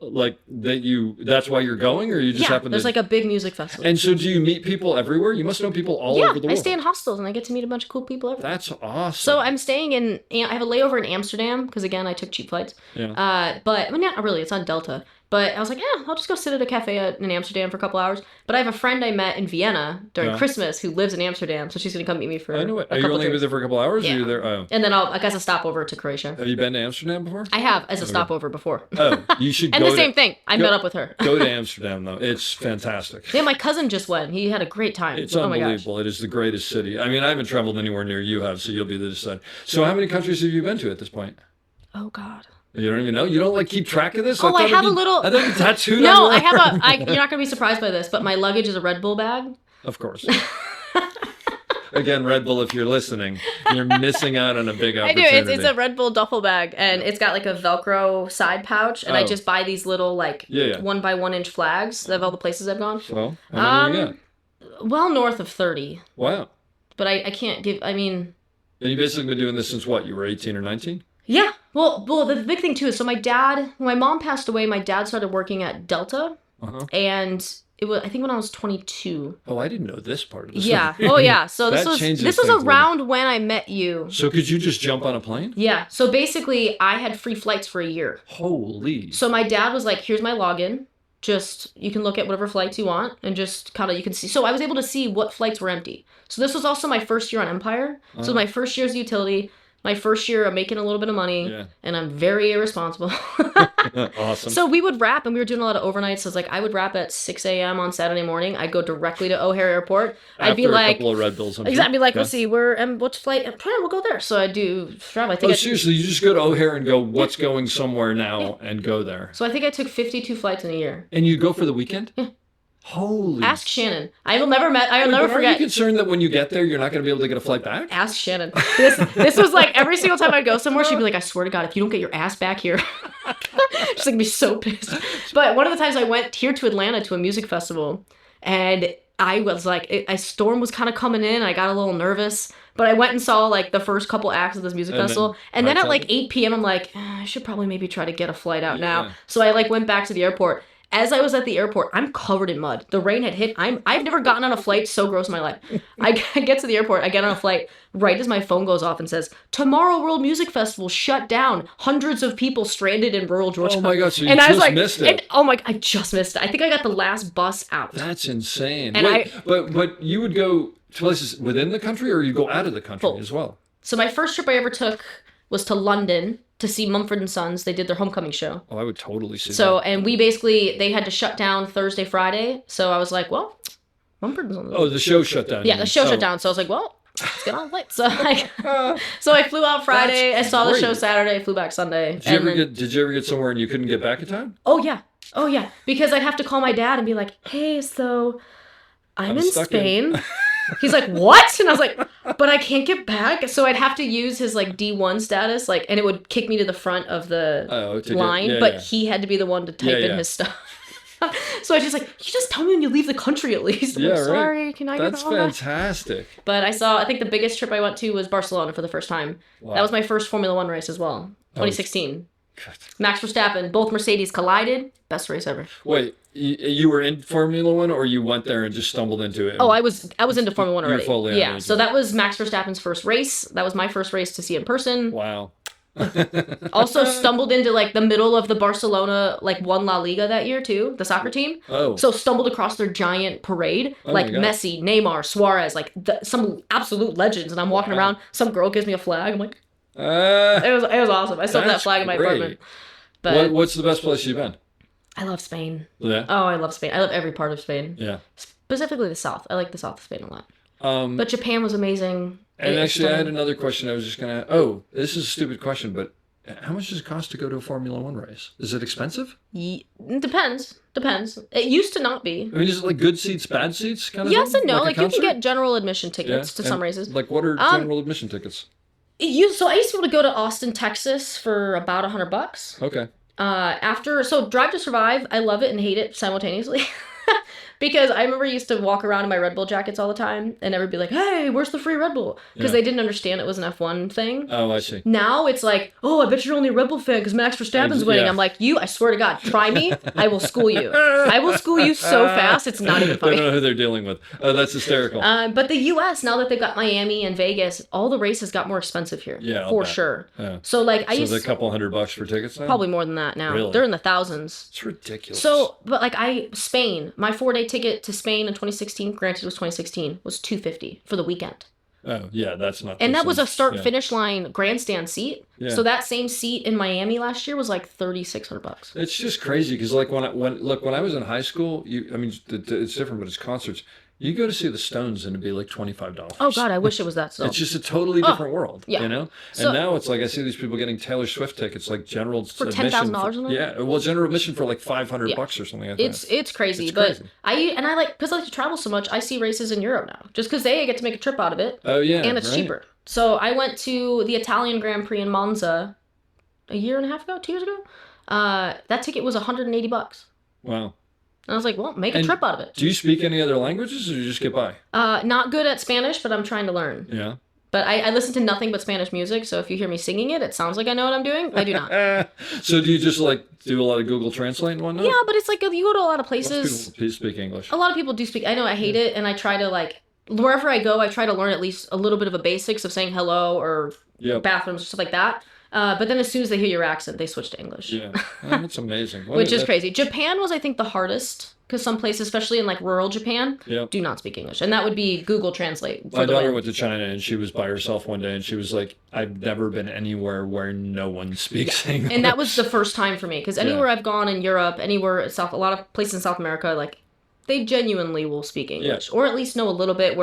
Like that's why you're going, or you just happen to. There's like a big music festival. And so, do you meet people everywhere? You must know people all over the world. I stay in hostels and I get to meet a bunch of cool people everywhere. That's awesome. So I'm staying I have a layover in Amsterdam because again I took cheap flights. Yeah. But not really. It's on Delta. But I was like, I'll just go sit at a cafe in Amsterdam for a couple hours. But I have a friend I met in Vienna during Christmas who lives in Amsterdam, so she's gonna come meet me for. I know it. A Are you couple only days. there for a couple hours? Yeah. Or are you there? Oh. And then I guess a stopover to Croatia. Have you been to Amsterdam before? I have as a stopover before. Oh, you should. And go the same thing. I met up with her. Go to Amsterdam though. It's fantastic. Yeah, my cousin just went. He had a great time. It's oh my gosh. unbelievable. It is the greatest city. I mean, I haven't traveled anywhere near you have, so you'll be the decider. So, how many countries have you been to at this point? Oh God. You don't even know? You don't like keep track of this? Oh, I have a little. I thought you tattooed No, on your I have arm. you're not gonna be surprised by this, but my luggage is a Red Bull bag. Of course. Again, Red Bull, if you're listening, you're missing out on a big I do. opportunity. It's a Red Bull duffel bag, and it's got like a Velcro side pouch, and I just buy these little like 1 by 1 inch flags of all the places I've gone. Well, how many you got? Well, north of 30. Wow. But I can't give. I mean. And you've basically been doing this since what? You were 18 or 19? Yeah. Well, the big thing too is so my mom passed away. My dad started working at Delta, and it was I think when I was 22. Oh, I didn't know this part of the Yeah. story. Oh yeah. So That this was changes around things a little. when I met you. So could you just jump on a plane? Yeah. So basically, I had free flights for a year. Holy. So my dad was like, "Here's my login. Just you can look at whatever flights you want, and just kind of you can see." So I was able to see what flights were empty. So this was also my first year on Empire. So my first year's utility. My first year of making a little bit of money, and I'm very irresponsible. Awesome. So we would wrap, and we were doing a lot of overnights. So it's like I would wrap at 6 a.m. on Saturday morning. I'd go directly to O'Hare Airport. I'd be After like, a couple of Red Bulls. exactly. I'd be like, let's see, which flight? We'll go there. So I do travel. I think. Seriously, you just go to O'Hare and go, what's going somewhere now, and go there. So I think I took 52 flights in a year. And you go for the weekend? Yeah. Holy. Ask Shannon. I'll never Are forget. you concerned that when you get there, you're not going to be able to get a flight back? Ask Shannon. This was like every single time I'd go somewhere, she'd be like, I swear to God, if you don't get your ass back here. She's like, be so pissed. But one of the times I went here to Atlanta to a music festival, and I was like, a storm was kind of coming in. I got a little nervous, but I went and saw like the first couple acts of this music festival. And then at like 8 p.m., I'm like, I should probably maybe try to get a flight out now. So I like went back to the airport. As I was at the airport, I'm covered in mud. The rain had hit. I've never gotten on a flight so gross in my life. I get to the airport. I get on a flight right as my phone goes off and says, "Tomorrow World Music Festival shut down. Hundreds of people stranded in rural Georgia." Oh my God! So you and just I was like, missed it. I just missed it. I think I got the last bus out. That's insane. And Wait, but you would go to places within the country, or you go out of the country as well? So my first trip I ever took was to London to see Mumford & Sons. They did their homecoming show. Oh, I would totally see that. So, and they had to shut down Thursday, Friday. So I was like, well, Mumford & Sons. Oh, the show shut down. Yeah, the show shut down. So I was like, well, let's get on a flight. So I flew out Friday. I saw the show Saturday. I flew back Sunday. Did you ever get somewhere and you couldn't get back in time? Oh, yeah. Because I'd have to call my dad and be like, hey, so I'm in Spain. He's like, what? And I was like, but I can't get back. So I'd have to use his like D1 status, like, and it would kick me to the front of the line, but he had to be the one to type in his stuff. So I was just like, you just tell me when you leave the country at least. I'm like, sorry, can I get That's all fantastic. that? But I think the biggest trip I went to was Barcelona for the first time. Wow. That was my first Formula One race as well, 2016. Max Verstappen, both Mercedes collided. Best race ever. Wait, you were in Formula One, or you went there and just stumbled into it? Oh, I was into Formula One already. You're fully yeah. So that was Max Verstappen's first race. That was my first race to see in person. Wow. Also stumbled into like the middle of the Barcelona won La Liga that year too, the soccer team. Oh. So stumbled across their giant parade, like Messi, Neymar, Suarez, some absolute legends, and I'm walking around. Some girl gives me a flag. I'm like. It was awesome. I still have that flag in my apartment. But what's the best place you've been? I love Spain. Yeah. Oh, I love Spain. I love every part of Spain. Yeah. Specifically the south. I like the south of Spain a lot. But Japan was amazing. And actually, I had another question. I was just gonna. Oh, this is a stupid question, but how much does it cost to go to a Formula One race? Is it expensive? Depends. It used to not be. I mean, is it like good seats, bad seats kind of Yes thing? and no. Like Like you can get general admission tickets to some races. Like what are general admission tickets? So I used to be able to go to Austin, Texas for about $100. Okay. So Drive to Survive, I love it and hate it simultaneously. Because I remember I used to walk around in my Red Bull jackets all the time, and everybody would be like, hey, where's the free Red Bull? Because they didn't understand it was an F1 thing. Oh, I see. Now it's like, oh, I bet you're only a Red Bull fan because Max Verstappen's winning. Yeah. I'm like, I swear to God, try me. I will school you. I will school you so fast, it's not even funny. They don't know who they're dealing with. Oh, that's hysterical. But the U.S., now that they've got Miami and Vegas, all the races got more expensive here. Yeah, for sure. Yeah. So like So a couple $100 for tickets now? Probably more than that now. Really? They're in the thousands. It's ridiculous. So, but like Spain, my 4-day ticket to Spain in 2016, granted it was 2016, was $250 for the weekend. Oh, yeah, that's not. And that was a start-finish line grandstand seat. Yeah. So that same seat in Miami last year was like $3,600. It's just crazy because like when I was in high school, it's different, but it's concerts. You go to see the Stones and it'd be like $25. Oh God, I wish it was that stuff. It's just a totally different world, yeah. you know? So, and now it's like I see these people getting Taylor Swift tickets, like general for admission. $10,000? Yeah, well, general admission for like $500 or something like that. It's crazy, but I like, because I like to travel so much, I see races in Europe now, just because they get to make a trip out of it. Oh yeah, and it's cheaper. So I went to the Italian Grand Prix in Monza a year and a half ago, 2 years ago. That ticket was $180. Wow. And I was like, well, make a trip out of it. Do you speak any other languages or do you just get by? Not good at Spanish, but I'm trying to learn. Yeah. But I listen to nothing but Spanish music, so if you hear me singing it, it sounds like I know what I'm doing. I do not. So do you just like do a lot of Google Translate and whatnot? Yeah, but it's like you go to a lot of places. Most people speak English. A lot of people do speak. I know I hate it, and I try to like, wherever I go, I try to learn at least a little bit of a basics of saying hello or bathrooms, stuff like that. But then as soon as they hear your accent, they switch to English. Yeah, that's amazing. Which is crazy. Japan was, I think, the hardest because some places, especially in like rural Japan, do not speak English. And that would be Google Translate. My daughter went to China and she was by herself one day and she was like, I've never been anywhere where no one speaks English. And that was the first time for me because anywhere I've gone in Europe, anywhere, a lot of places in South America, like they genuinely will speak English or at least know a little bit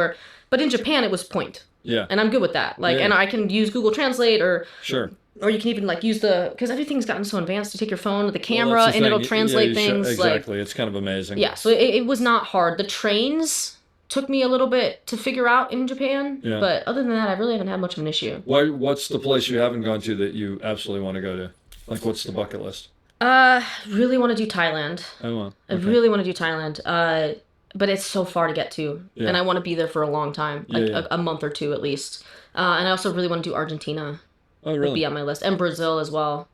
but in Japan it was point. Yeah. And I'm good with that. Like, and I can use Google Translate or... Sure. Or you can even like use because everything's gotten so advanced. You take your phone with the camera and it'll translate things. Exactly. It's kind of amazing. Yeah. So it was not hard. The trains took me a little bit to figure out in Japan. Yeah. But other than that, I really haven't had much of an issue. What's the place you haven't gone to that you absolutely want to go to? Like, what's the bucket list? Really want to do Thailand. Oh, wow. Okay. I really want to do Thailand. But it's so far to get to. Yeah. And I want to be there for a long time. Like a month or two at least. And I also really want to do Argentina. Oh, really? Would be on my list. And Brazil as well.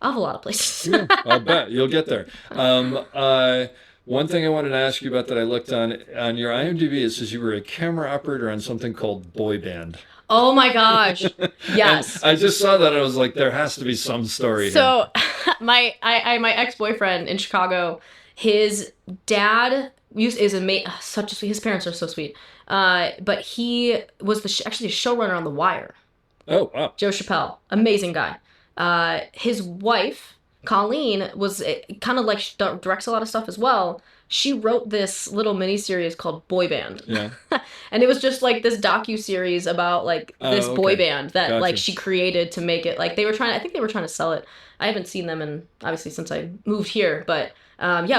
I have a lot of places. Yeah, I'll bet. You'll get there. One thing I wanted to ask you about that I looked on your IMDb, it says you were a camera operator on something called Boy Band. Oh my gosh. Yes. I just saw that. I was like, there has to be some story here. my ex-boyfriend in Chicago, his dad is his parents are so sweet. But he was actually a showrunner on The Wire. Oh, wow. Joe Chappelle. Amazing guy. His wife, Colleen, was kind of like directs a lot of stuff as well. She wrote this little miniseries called Boy Band. Yeah. And it was just like this docu-series about like this boy band that like she created to make it like I think they were trying to sell it. I haven't seen them obviously since I moved here, but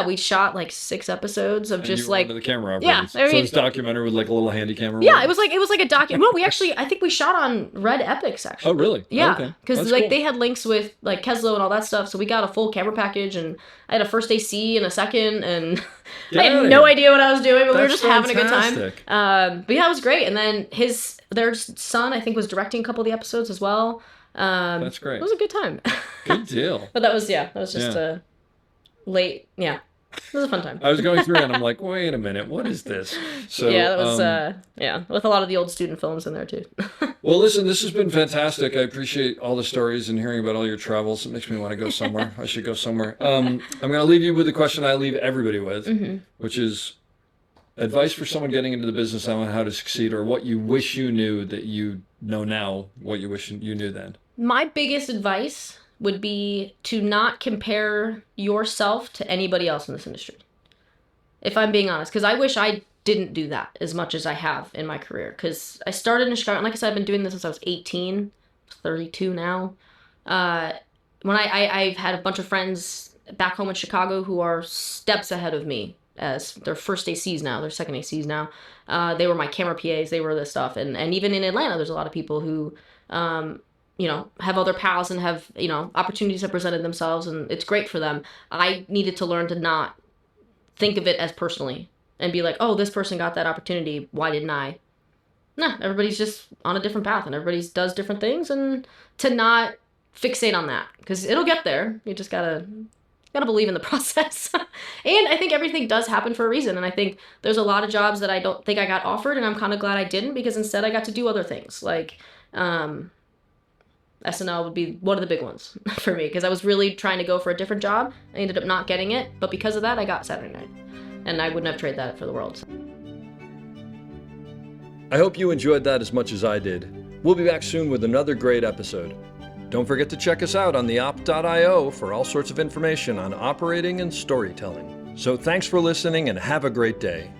we shot like 6 episodes of just like the camera operators. Yeah, so it's documentary with like a little handy camera. Yeah, it was like a document. Well, I think we shot on Red Epics actually. Oh, really? Yeah, because they had links with like Keslo and all that stuff, so we got a full camera package, and I had a first AC and a second, and I had no idea what I was doing, but we were just having a good time. But yeah, it was great. And then their son, I think, was directing a couple of the episodes as well. That's great. It was a good time. Good deal. But that was just a late, it was a fun time. I was going through and I'm like, wait a minute, what is this? So yeah, that was with a lot of the old student films in there too. Well, listen, this has been fantastic. I appreciate all the stories and hearing about all your travels. It makes me want to go somewhere. I should go somewhere. I'm going to leave you with the question I leave everybody with, which is advice for someone getting into the business on how to succeed, or what you wish you knew that you know now, what you wish you knew then. My biggest advice would be to not compare yourself to anybody else in this industry. If I'm being honest, because I wish I didn't do that as much as I have in my career. Because I started in Chicago, and like I said, I've been doing this since I was 18, 32 now. When I've had a bunch of friends back home in Chicago who are steps ahead of me as their first ACs now, their second ACs now. They were my camera PAs, they were this stuff. And even in Atlanta, there's a lot of people who, have other pals and have, opportunities have presented themselves, and it's great for them. I needed to learn to not think of it as personally and be like, oh, this person got that opportunity, why didn't I? No, everybody's just on a different path and everybody does different things, and to not fixate on that, because it'll get there. You just gotta believe in the process. And I think everything does happen for a reason. And I think there's a lot of jobs that I don't think I got offered, and I'm kind of glad I didn't, because instead I got to do other things. Like SNL would be one of the big ones for me, because I was really trying to go for a different job. I ended up not getting it, but because of that, I got Saturday Night. And I wouldn't have traded that for the world. I hope you enjoyed that as much as I did. We'll be back soon with another great episode. Don't forget to check us out on theop.io for all sorts of information on operating and storytelling. So thanks for listening and have a great day.